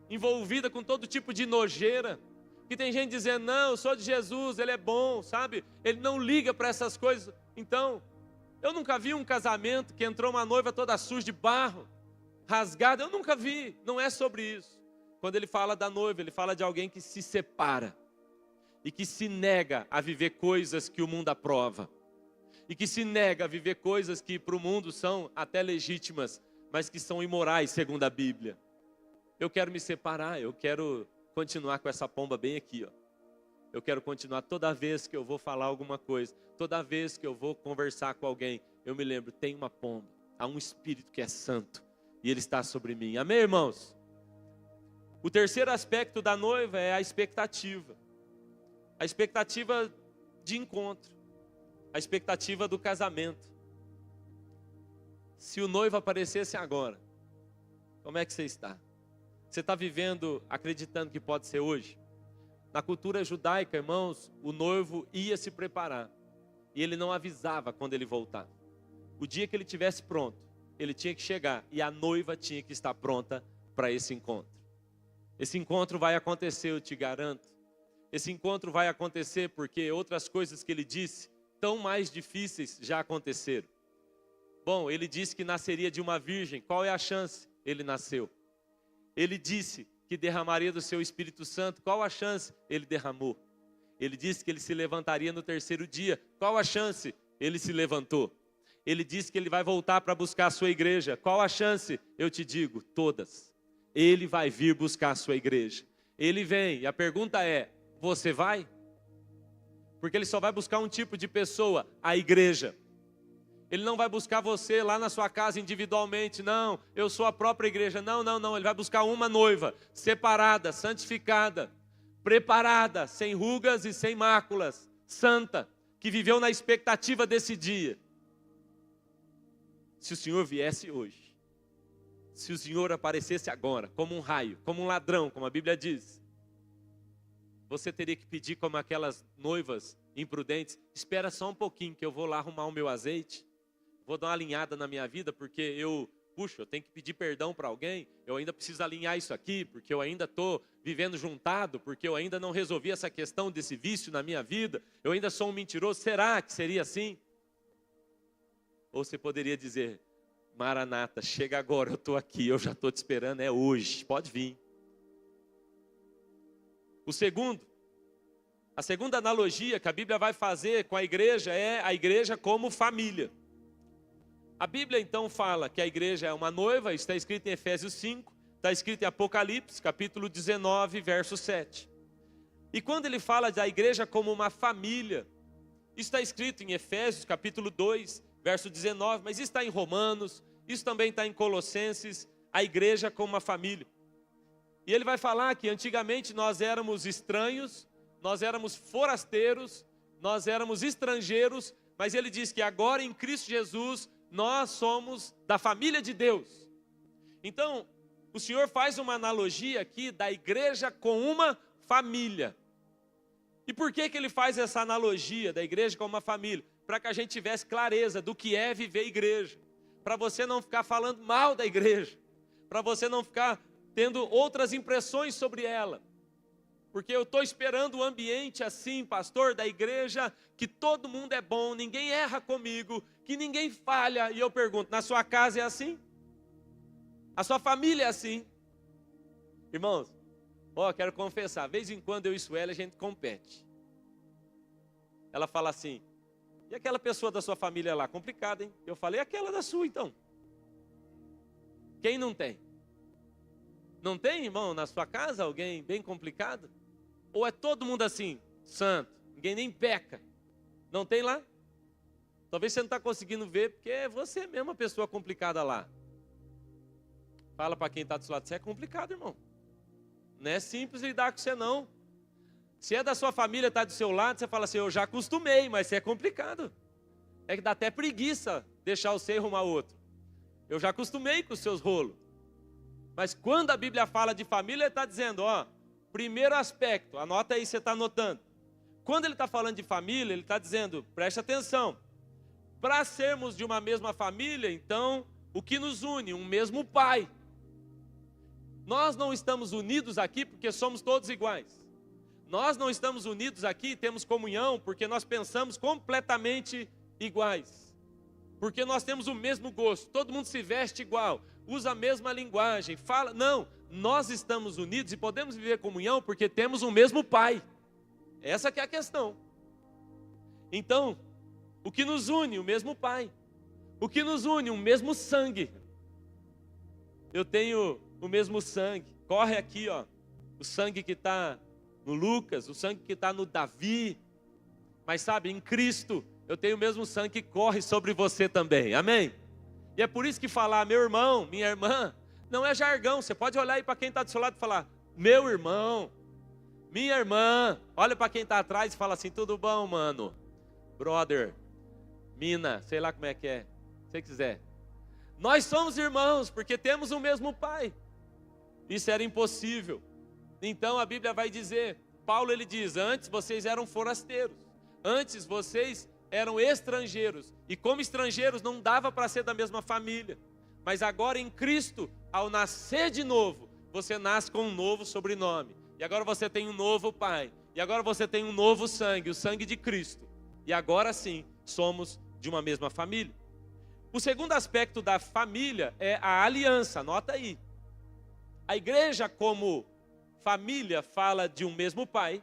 envolvida com todo tipo de nojeira, que tem gente dizendo: não, eu sou de Jesus, ele é bom, sabe, ele não liga para essas coisas. Então, eu nunca vi um casamento que entrou uma noiva toda suja de barro, rasgada, eu nunca vi, não é sobre isso. Quando ele fala da noiva, ele fala de alguém que se separa, e que se nega a viver coisas que o mundo aprova, e que se nega a viver coisas que para o mundo são até legítimas, mas que são imorais segundo a Bíblia. Eu quero me separar, eu quero continuar com essa pomba bem aqui, ó. Eu quero continuar toda vez que eu vou falar alguma coisa, toda vez que eu vou conversar com alguém, eu me lembro: tem uma pomba, há um Espírito que é santo, e ele está sobre mim. Amém, irmãos? O terceiro aspecto da noiva é a expectativa de encontro, a expectativa do casamento. Se o noivo aparecesse agora, como é que você está? Você está vivendo acreditando que pode ser hoje? Na cultura judaica, irmãos, o noivo ia se preparar, e ele não avisava quando ele voltava. O dia que ele estivesse pronto, ele tinha que chegar, e a noiva tinha que estar pronta para esse encontro. Esse encontro vai acontecer, eu te garanto. Esse encontro vai acontecer porque outras coisas que ele disse, tão mais difíceis, já aconteceram. Bom, ele disse que nasceria de uma virgem. Qual é a chance? Ele nasceu. Ele disse que derramaria do seu Espírito Santo. Qual a chance? Ele derramou. Ele disse que ele se levantaria no terceiro dia. Qual a chance? Ele se levantou. Ele disse que ele vai voltar para buscar a sua igreja. Qual a chance? Eu te digo, todas. Ele vai vir buscar a sua igreja. Ele vem, e a pergunta é: você vai? Porque ele só vai buscar um tipo de pessoa, a igreja. Ele não vai buscar você lá na sua casa individualmente, não, eu sou a própria igreja. Não, ele vai buscar uma noiva, separada, santificada, preparada, sem rugas e sem máculas, santa, que viveu na expectativa desse dia. Se o Senhor viesse hoje, se o Senhor aparecesse agora, como um raio, como um ladrão, como a Bíblia diz, você teria que pedir como aquelas noivas imprudentes: espera só um pouquinho que eu vou lá arrumar o meu azeite, vou dar uma alinhada na minha vida, porque eu tenho que pedir perdão para alguém, eu ainda preciso alinhar isso aqui, porque eu ainda estou vivendo juntado, porque eu ainda não resolvi essa questão desse vício na minha vida, eu ainda sou um mentiroso. Será que seria assim? Ou você poderia dizer: Maranata, chega agora, eu estou aqui, eu já estou te esperando, é hoje, pode vir. A segunda analogia que a Bíblia vai fazer com a igreja é a igreja como família. A Bíblia então fala que a igreja é uma noiva, está escrito em Efésios 5, está escrito em Apocalipse, capítulo 19, verso 7. E quando ele fala da igreja como uma família, isso está escrito em Efésios, capítulo 2, verso 19, mas isso está em Romanos, isso também está em Colossenses, a igreja como uma família. E ele vai falar que antigamente nós éramos estranhos, nós éramos forasteiros, nós éramos estrangeiros, mas ele diz que agora em Cristo Jesus nós somos da família de Deus. Então, o Senhor faz uma analogia aqui da igreja com uma família. E por que ele faz essa analogia da igreja com uma família? Para que a gente tivesse clareza do que é viver igreja, para você não ficar falando mal da igreja, para você não ficar tendo outras impressões sobre ela. Porque eu estou esperando o ambiente assim, pastor, da igreja, que todo mundo é bom, ninguém erra comigo, que ninguém falha. E eu pergunto, na sua casa é assim? A sua família é assim? Irmãos, quero confessar, de vez em quando eu e Sueli a gente compete. Ela fala assim, e aquela pessoa da sua família lá, complicada, hein? Eu falei, aquela da sua então. Quem não tem? Não tem, irmão, na sua casa alguém bem complicado? Ou é todo mundo assim, santo, ninguém nem peca? Não tem lá? Talvez você não está conseguindo ver, porque é você mesmo a pessoa complicada lá. Fala para quem está do seu lado, você é complicado, irmão. Não é simples lidar com você, não. Se é da sua família, está do seu lado, você fala assim, eu já acostumei, mas você é complicado. É que dá até preguiça deixar você arrumar outro. Eu já acostumei com os seus rolos. Mas quando a Bíblia fala de família, ele está dizendo, primeiro aspecto, anota aí, você está anotando. Quando ele está falando de família, ele está dizendo, preste atenção. Para sermos de uma mesma família, então, o que nos une? Um mesmo pai. Nós não estamos unidos aqui porque somos todos iguais. Nós não estamos unidos aqui, temos comunhão, porque nós pensamos completamente iguais. Porque nós temos o mesmo gosto, todo mundo se veste igual, usa a mesma linguagem, fala. Não, nós estamos unidos e podemos viver comunhão porque temos o mesmo Pai. Essa que é a questão. Então, o que nos une? O mesmo Pai. O que nos une? O mesmo sangue. Eu tenho o mesmo sangue. Corre aqui, o sangue que está no Lucas, o sangue que está no Davi. Mas sabe, em Cristo, eu tenho o mesmo sangue que corre sobre você também. Amém? E é por isso que falar, meu irmão, minha irmã, não é jargão. Você pode olhar aí para quem está do seu lado e falar, meu irmão, minha irmã. Olha para quem está atrás e fala assim, tudo bom, mano? Brother, mina, sei lá como é que é, se você quiser. Nós somos irmãos porque temos o mesmo Pai. Isso era impossível. Então a Bíblia vai dizer, Paulo ele diz, antes vocês eram forasteiros, antes vocês eram estrangeiros, e como estrangeiros não dava para ser da mesma família, mas agora em Cristo, ao nascer de novo, você nasce com um novo sobrenome, e agora você tem um novo Pai, e agora você tem um novo sangue, o sangue de Cristo, e agora sim, somos de uma mesma família. O segundo aspecto da família é a aliança, anota aí. A igreja como família fala de um mesmo Pai,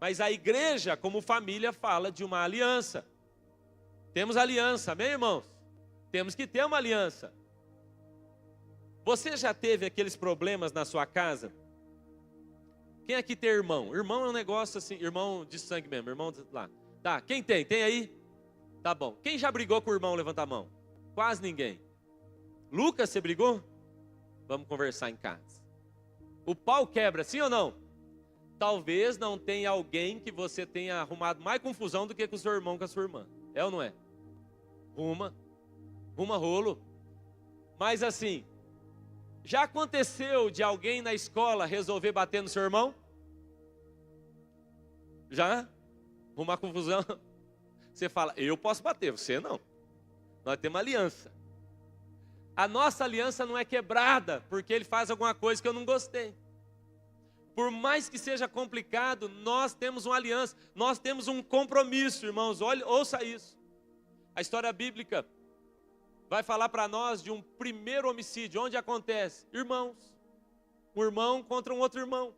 mas a igreja como família fala de uma aliança. Temos aliança, amém, irmãos? Temos que ter uma aliança. Você já teve aqueles problemas na sua casa? Quem aqui tem irmão? Irmão é um negócio assim, irmão de sangue mesmo, irmão lá. Tá, quem tem? Tem aí? Tá bom. Quem já brigou com o irmão? Levanta a mão. Quase ninguém. Lucas, você brigou? Vamos conversar em casa. O pau quebra, sim ou não? Talvez não tenha alguém que você tenha arrumado mais confusão do que com o seu irmão, com a sua irmã. É ou não é? Ruma rolo. Mas assim, já aconteceu de alguém na escola resolver bater no seu irmão? Já? Arrumar confusão? Você fala, eu posso bater, você não. Nós temos aliança. A nossa aliança não é quebrada porque ele faz alguma coisa que eu não gostei. Por mais que seja complicado, nós temos uma aliança, nós temos um compromisso, irmãos. Ouça isso. A história bíblica vai falar para nós de um primeiro homicídio. Onde acontece? Irmãos. Um irmão contra um outro irmão.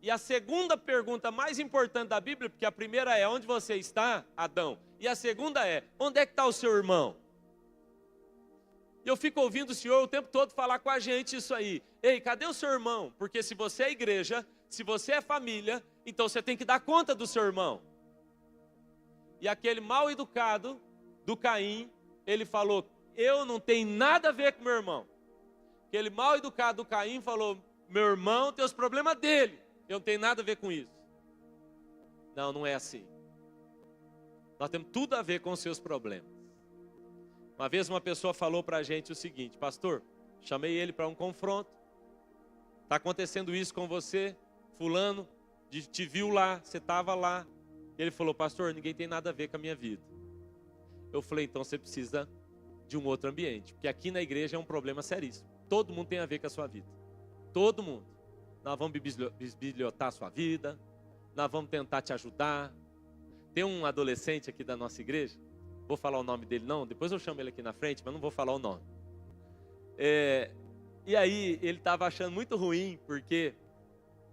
E a segunda pergunta mais importante da Bíblia, porque a primeira é, onde você está, Adão? E a segunda é, onde é que está o seu irmão? E eu fico ouvindo o Senhor o tempo todo falar com a gente isso aí. Ei, cadê o seu irmão? Porque se você é igreja, se você é família, então você tem que dar conta do seu irmão. E aquele mal educado do Caim, ele falou, eu não tenho nada a ver com meu irmão. Aquele mal educado do Caim falou, meu irmão tem os problemas dele, eu não tenho nada a ver com isso. Não, não é assim. Nós temos tudo a ver com os seus problemas. Uma vez uma pessoa falou para a gente o seguinte, pastor, chamei ele para um confronto, está acontecendo isso com você, fulano, te viu lá, você estava lá. Ele falou, pastor, ninguém tem nada a ver com a minha vida. Eu falei, então você precisa de um outro ambiente, porque aqui na igreja é um problema seríssimo. Todo mundo tem a ver com a sua vida, todo mundo. nós vamos bisbilhotar a sua vida, nós vamos tentar te ajudar. Tem um adolescente aqui da nossa igreja, vou falar o nome dele não, depois eu chamo ele aqui na frente, mas não vou falar o nome. E aí ele estava achando muito ruim, porque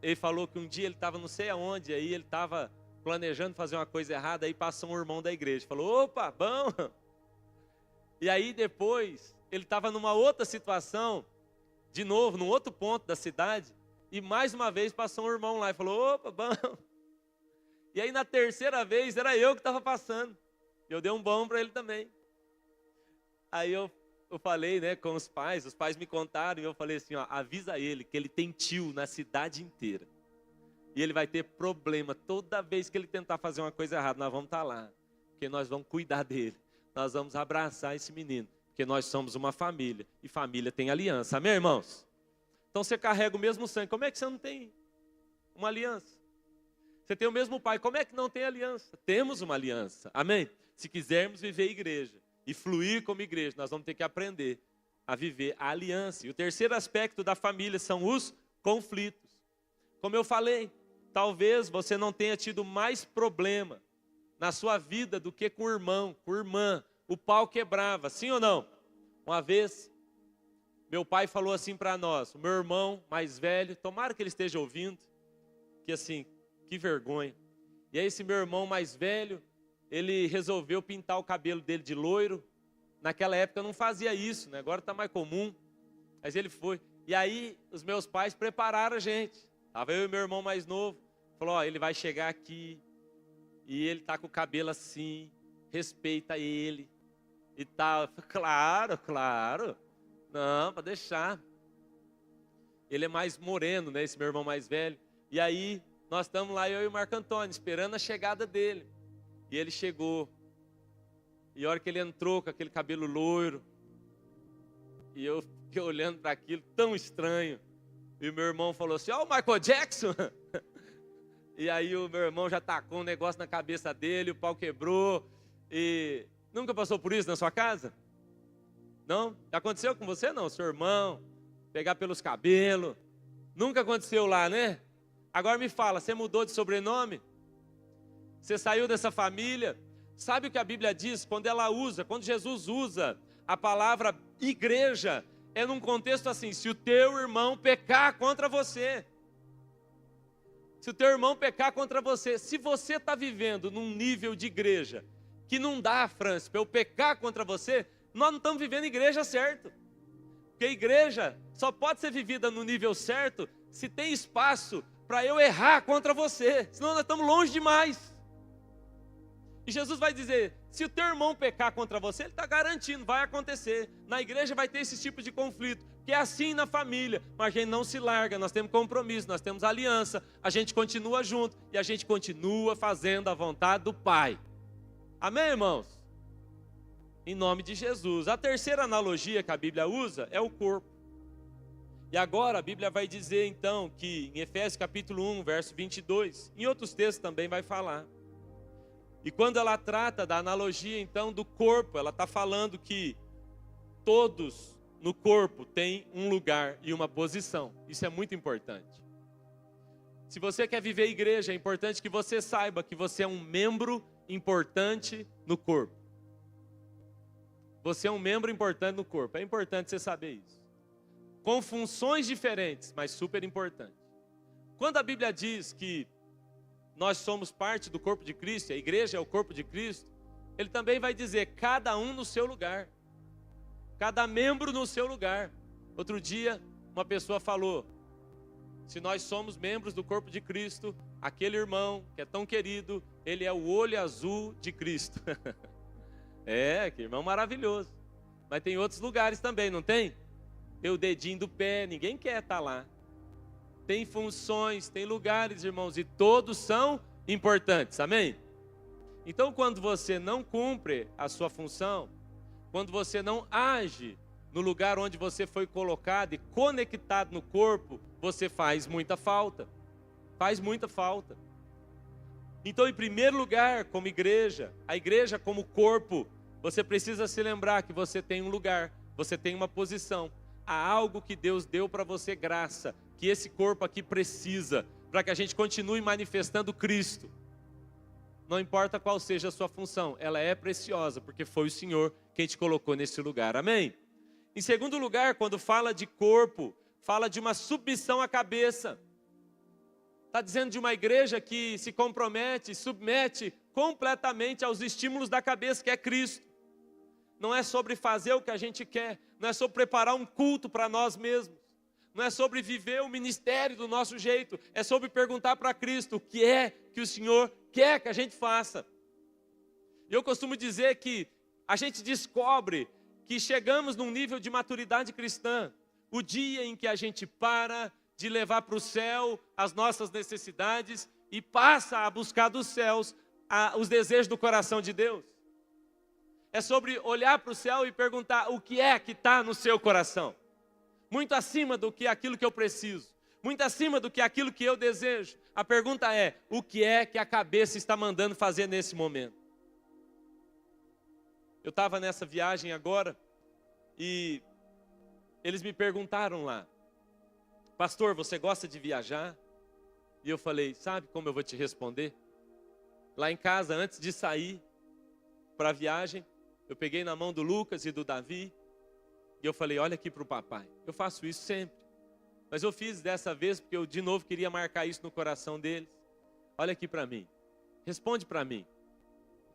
ele falou que um dia ele estava não sei aonde, aí ele estava planejando fazer uma coisa errada, aí passou um irmão da igreja, falou, opa, bom. E aí depois ele estava numa outra situação, de novo, num outro ponto da cidade, e mais uma vez passou um irmão lá e falou, opa, bom. E aí na terceira vez era eu que estava passando. Eu dei um bom para ele também. Aí eu falei, né, com os pais me contaram e eu falei assim, ó, avisa ele que ele tem tio na cidade inteira. E ele vai ter problema toda vez que ele tentar fazer uma coisa errada, nós vamos estar lá. Porque nós vamos cuidar dele. Nós vamos abraçar esse menino. Porque nós somos uma família. E família tem aliança. Amém, irmãos? Então você carrega o mesmo sangue. Como é que você não tem uma aliança? Você tem o mesmo pai. Como é que não tem aliança? Temos uma aliança. Amém? Se quisermos viver igreja e fluir como igreja, nós vamos ter que aprender a viver a aliança. E o terceiro aspecto da família são os conflitos. Como eu falei, talvez você não tenha tido mais problema na sua vida do que com o irmão, com a irmã. O pau quebrava, sim ou não? Uma vez, meu pai falou assim para nós, o meu irmão mais velho, tomara que ele esteja ouvindo, que assim, que vergonha. E aí esse meu irmão mais velho, ele resolveu pintar o cabelo dele de loiro. Naquela época eu não fazia isso, né? Agora está mais comum. Mas ele foi. E aí os meus pais prepararam a gente. Estava eu e meu irmão mais novo. Falou, ó, ele vai chegar aqui. E ele está com o cabelo assim. Respeita ele. E tal. Claro, claro. Não, para deixar. Ele é mais moreno, né? Esse meu irmão mais velho. E aí nós estamos lá, eu e o Marco Antônio, esperando a chegada dele. E ele chegou, e a hora que ele entrou com aquele cabelo loiro, e eu fiquei olhando para aquilo, tão estranho, e o meu irmão falou assim, ó, o Michael Jackson, e aí o meu irmão já tacou um negócio na cabeça dele, o pau quebrou, e nunca passou por isso na sua casa? Não? Já aconteceu com você não? Seu irmão, pegar pelos cabelos, nunca aconteceu lá, né? Agora me fala, você mudou de sobrenome? Você saiu dessa família? Sabe o que a Bíblia diz? Quando Jesus usa a palavra igreja, é num contexto assim, se o teu irmão pecar contra você. Se o teu irmão pecar contra você, se você está vivendo num nível de igreja, que não dá, Francis, para eu pecar contra você, nós não estamos vivendo igreja certo. Porque a igreja só pode ser vivida no nível certo, se tem espaço para eu errar contra você, senão nós estamos longe demais. E Jesus vai dizer, se o teu irmão pecar contra você, ele está garantindo, vai acontecer. Na igreja vai ter esse tipo de conflito, que é assim na família, mas a gente não se larga, nós temos compromisso, nós temos aliança, a gente continua junto e a gente continua fazendo a vontade do Pai. Amém, irmãos? Em nome de Jesus. A terceira analogia que a Bíblia usa é o corpo. E agora a Bíblia vai dizer então que em Efésios capítulo 1, verso 22, em outros textos também vai falar. E quando ela trata da analogia então do corpo, ela está falando que todos no corpo têm um lugar e uma posição. Isso é muito importante. Se você quer viver igreja, é importante que você saiba que você é um membro importante no corpo. Você é um membro importante no corpo. É importante você saber isso. Com funções diferentes, mas super importante. Quando a Bíblia diz que nós somos parte do corpo de Cristo, a igreja é o corpo de Cristo, ele também vai dizer, cada um no seu lugar, cada membro no seu lugar. Outro dia, uma pessoa falou, se nós somos membros do corpo de Cristo, aquele irmão que é tão querido, ele é o olho azul de Cristo. Que irmão maravilhoso. Mas tem outros lugares também, não tem? Tem o dedinho do pé, ninguém quer estar lá. Tem funções, tem lugares, irmãos, e todos são importantes, amém? Então, quando você não cumpre a sua função, quando você não age no lugar onde você foi colocado e conectado no corpo, você faz muita falta. Faz muita falta. Então, em primeiro lugar, como igreja, a igreja como corpo, você precisa se lembrar que você tem um lugar, você tem uma posição. Há algo que Deus deu para você graça, que esse corpo aqui precisa para que a gente continue manifestando Cristo. Não importa qual seja a sua função, ela é preciosa, porque foi o Senhor quem te colocou nesse lugar, amém? Em segundo lugar, quando fala de corpo, fala de uma submissão à cabeça. Está dizendo de uma igreja que se compromete, submete completamente aos estímulos da cabeça, que é Cristo. Não é sobre fazer o que a gente quer, não é sobre preparar um culto para nós mesmos, não é sobre viver o ministério do nosso jeito, é sobre perguntar para Cristo o que é que o Senhor quer que a gente faça. Eu costumo dizer que a gente descobre que chegamos num nível de maturidade cristã o dia em que a gente para de levar para o céu as nossas necessidades e passa a buscar dos céus os desejos do coração de Deus. É sobre olhar para o céu e perguntar o que é que está no seu coração. Muito acima do que aquilo que eu preciso, muito acima do que aquilo que eu desejo. A pergunta é, o que é que a cabeça está mandando fazer nesse momento? Eu estava nessa viagem agora e eles me perguntaram lá, pastor, você gosta de viajar? E eu falei, sabe como eu vou te responder? Lá em casa, antes de sair para a viagem, eu peguei na mão do Lucas e do Davi e eu falei, olha aqui para o papai. Eu faço isso sempre, mas eu fiz dessa vez porque eu de novo queria marcar isso no coração deles. Olha aqui para mim, responde para mim,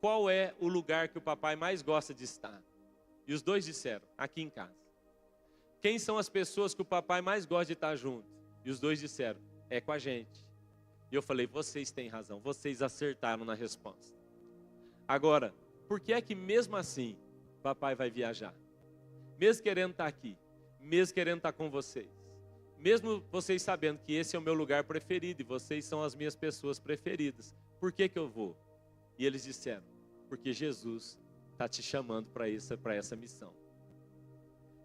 qual é o lugar que o papai mais gosta de estar? E os dois disseram, aqui em casa. Quem são as pessoas que o papai mais gosta de estar junto? E os dois disseram, é com a gente. E eu falei, vocês têm razão, vocês acertaram na resposta. Agora, por que é que mesmo assim, papai vai viajar? Mesmo querendo estar aqui, mesmo querendo estar com vocês, mesmo vocês sabendo que esse é o meu lugar preferido e vocês são as minhas pessoas preferidas, por que que eu vou? E eles disseram, porque Jesus está te chamando para essa missão.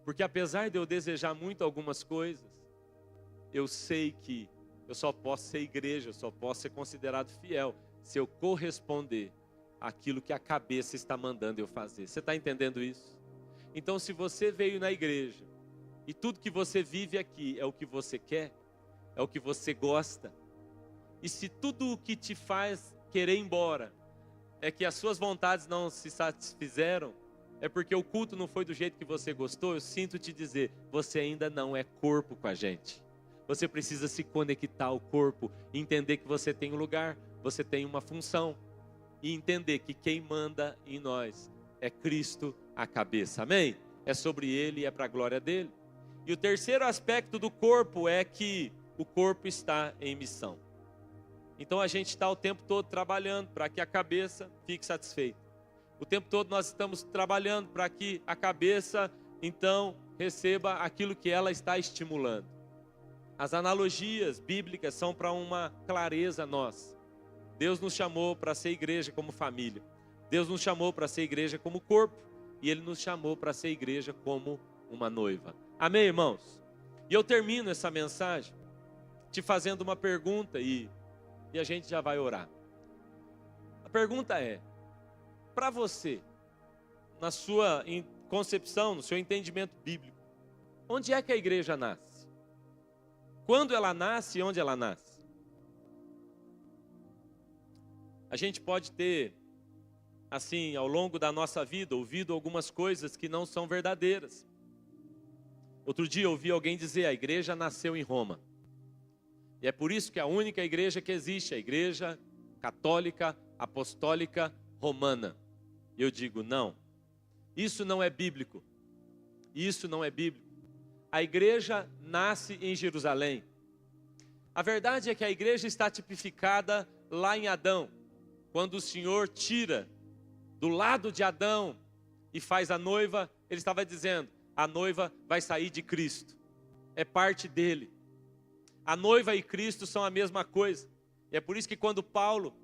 Porque apesar de eu desejar muito algumas coisas, eu sei que eu só posso ser igreja, eu só posso ser considerado fiel se eu corresponder àquilo que a cabeça está mandando eu fazer. Você está entendendo isso? Então, se você veio na igreja e tudo que você vive aqui é o que você quer, é o que você gosta, e se tudo o que te faz querer ir embora é que as suas vontades não se satisfizeram, é porque o culto não foi do jeito que você gostou, eu sinto te dizer, você ainda não é corpo com a gente. Você precisa se conectar ao corpo, entender que você tem um lugar, você tem uma função, e entender que quem manda em nós é Cristo, a cabeça, amém? É sobre Ele e é para a glória dEle. E o terceiro aspecto do corpo é que o corpo está em missão. Então a gente está o tempo todo trabalhando para que a cabeça fique satisfeita. O tempo todo nós estamos trabalhando para que a cabeça, então, receba aquilo que ela está estimulando. As analogias bíblicas são para uma clareza nossa. Deus nos chamou para ser igreja como família. Deus nos chamou para ser igreja como corpo. E Ele nos chamou para ser igreja como uma noiva. Amém, irmãos? E eu termino essa mensagem te fazendo uma pergunta e a gente já vai orar. A pergunta é, para você, na sua concepção, no seu entendimento bíblico, onde é que a igreja nasce? Quando ela nasce e onde ela nasce? A gente pode ter, assim, ao longo da nossa vida, ouvido algumas coisas que não são verdadeiras. Outro dia eu ouvi alguém dizer, a igreja nasceu em Roma. E é por isso que a única igreja que existe é a igreja católica, apostólica, romana. E eu digo, não, isso não é bíblico. Isso não é bíblico. A igreja nasce em Jerusalém. A verdade é que a igreja está tipificada lá em Adão. Quando o Senhor tira do lado de Adão e faz a noiva, Ele estava dizendo, a noiva vai sair de Cristo. É parte dele. A noiva e Cristo são a mesma coisa. E é por isso que quando Paulo,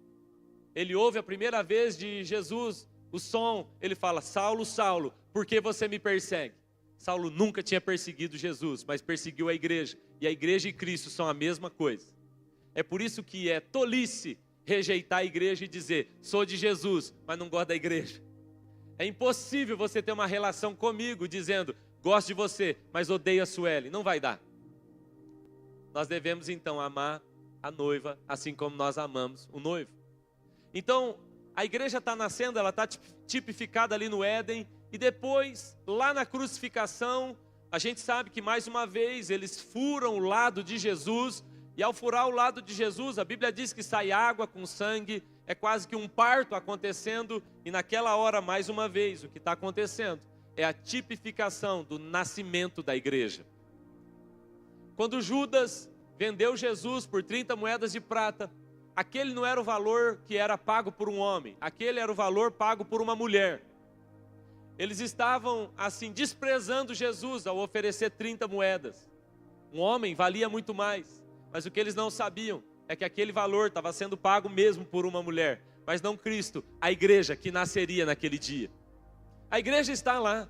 ele ouve a primeira vez de Jesus, o som, ele fala, Saulo, Saulo, por que você me persegue? Saulo nunca tinha perseguido Jesus, mas perseguiu a igreja. E a igreja e Cristo são a mesma coisa. É por isso que é tolice rejeitar a igreja e dizer, sou de Jesus, mas não gosto da igreja. É impossível você ter uma relação comigo dizendo, gosto de você, mas odeio a Sueli. Não vai dar. nós devemos então amar a noiva, assim como nós amamos o noivo. Então, a igreja está nascendo, ela está tipificada ali no Éden, e depois, lá na crucificação, a gente sabe que mais uma vez eles furam o lado de Jesus, e ao furar o lado de Jesus, a Bíblia diz que sai água com sangue, é quase que um parto acontecendo, e naquela hora, mais uma vez, o que está acontecendo é a tipificação do nascimento da igreja. Quando Judas vendeu Jesus por 30 moedas de prata, aquele não era o valor que era pago por um homem, aquele era o valor pago por uma mulher. Eles estavam assim desprezando Jesus ao oferecer 30 moedas. Um homem valia muito mais, mas o que eles não sabiam é que aquele valor estava sendo pago mesmo por uma mulher, mas não Cristo, a igreja que nasceria naquele dia. A igreja está lá.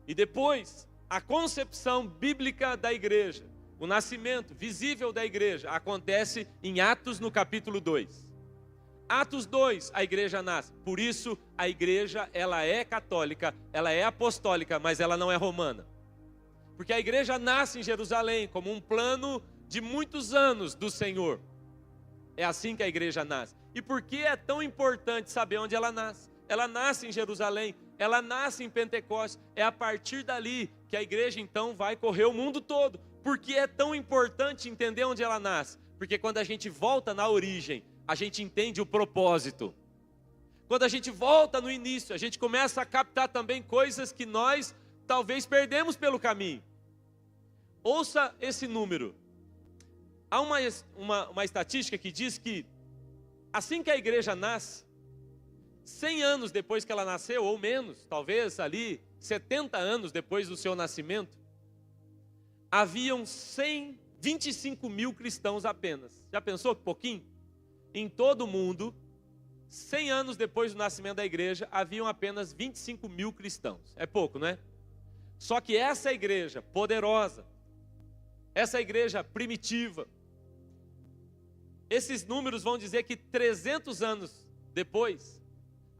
E depois, a concepção bíblica da igreja, o nascimento visível da igreja, acontece em Atos no capítulo 2. Atos 2, a igreja nasce. Por isso, a igreja, ela é católica, ela é apostólica, mas ela não é romana. Porque a igreja nasce em Jerusalém como um plano de muitos anos do Senhor. É assim que a igreja nasce. E por que é tão importante saber onde ela nasce? Ela nasce em Jerusalém, ela nasce em Pentecostes. É a partir dali que a igreja então vai correr o mundo todo. Por que é tão importante entender onde ela nasce? Porque quando a gente volta na origem, a gente entende o propósito. Quando a gente volta no início, a gente começa a captar também coisas que nós talvez perdemos pelo caminho. Ouça esse número. Há uma estatística que diz que assim que a igreja nasce, 100 anos depois que ela nasceu, ou menos, talvez ali 70 anos depois do seu nascimento, haviam 125 mil cristãos apenas. Já pensou que pouquinho? Em todo o mundo, 100 anos depois do nascimento da igreja, haviam apenas 25 mil cristãos. É pouco, não é? Só que essa igreja poderosa, essa igreja primitiva, esses números vão dizer que 300 anos depois,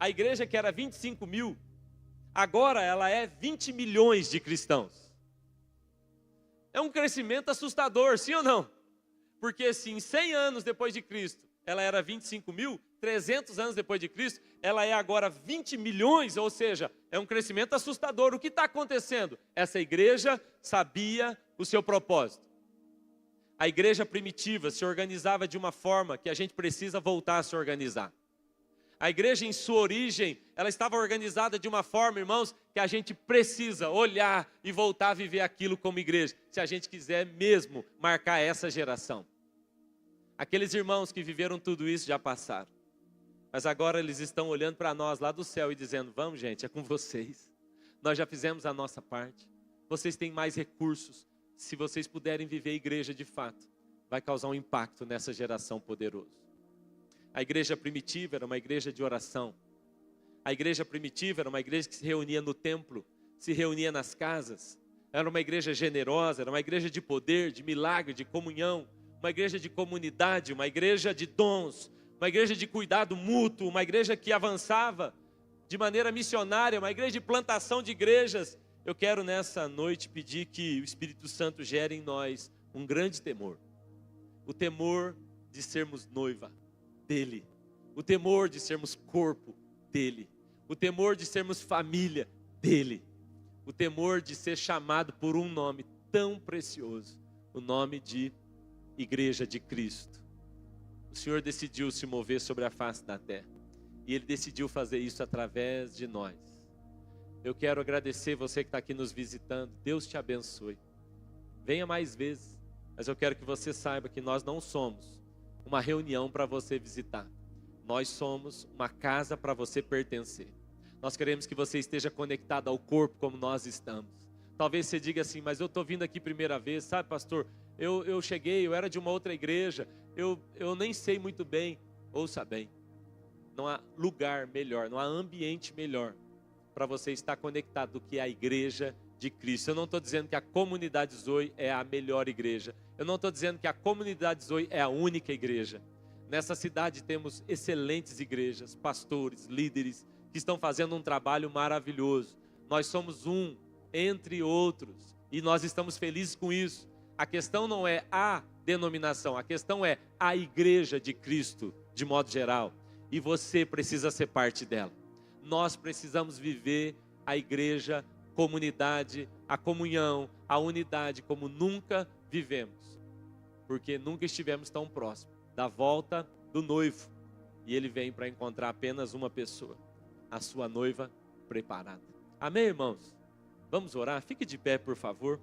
a igreja que era 25 mil, agora ela é 20 milhões de cristãos. É um crescimento assustador, sim ou não? Porque se em 100 anos depois de Cristo, ela era 25 mil, 300 anos depois de Cristo, ela é agora 20 milhões, ou seja, é um crescimento assustador. O que está acontecendo? Essa igreja sabia o seu propósito. A igreja primitiva se organizava de uma forma que a gente precisa voltar a se organizar. A igreja em sua origem, ela estava organizada de uma forma, irmãos, que a gente precisa olhar e voltar a viver aquilo como igreja, se a gente quiser mesmo marcar essa geração. Aqueles irmãos que viveram tudo isso já passaram, mas agora eles estão olhando para nós lá do céu e dizendo: vamos gente, é com vocês, nós já fizemos a nossa parte, vocês têm mais recursos, se vocês puderem viver a igreja de fato, vai causar um impacto nessa geração poderoso. A igreja primitiva era uma igreja de oração. A igreja primitiva era uma igreja que se reunia no templo, se reunia nas casas. Era uma igreja generosa, era uma igreja de poder, de milagre, de comunhão, uma igreja de comunidade, uma igreja de dons, uma igreja de cuidado mútuo, uma igreja que avançava de maneira missionária, uma igreja de plantação de igrejas. Eu quero nessa noite pedir que o Espírito Santo gere em nós um grande temor. O temor de sermos noiva dele, o temor de sermos corpo dele, o temor de sermos família dele, o temor de ser chamado por um nome tão precioso, o nome de Igreja de Cristo. O Senhor decidiu se mover sobre a face da terra, e Ele decidiu fazer isso através de nós. Eu quero agradecer você que está aqui nos visitando. Deus te abençoe. Venha mais vezes, mas eu quero que você saiba que nós não somos uma reunião para você visitar. Nós somos uma casa para você pertencer. Nós queremos que você esteja conectado ao corpo como nós estamos. Talvez você diga assim: mas eu estou vindo aqui primeira vez, sabe, pastor? Eu cheguei, eu era de uma outra igreja, eu nem sei muito bem. Ouça bem, não há lugar melhor, não há ambiente melhor para você estar conectado do que a igreja de Cristo. Eu não estou dizendo que a comunidade Zoe é a melhor igreja. Eu não estou dizendo que a comunidade Zoe é a única igreja. Nessa cidade temos excelentes igrejas, pastores, líderes que estão fazendo um trabalho maravilhoso. Nós somos um entre outros e nós estamos felizes com isso. A questão não é a denominação, a questão é a igreja de Cristo, de modo geral. E você precisa ser parte dela. Nós precisamos viver a igreja, comunidade, a comunhão, a unidade como nunca vivemos. Porque nunca estivemos tão próximos da volta do noivo. E ele vem para encontrar apenas uma pessoa, a sua noiva preparada. Amém, irmãos? Vamos orar? Fique de pé, por favor.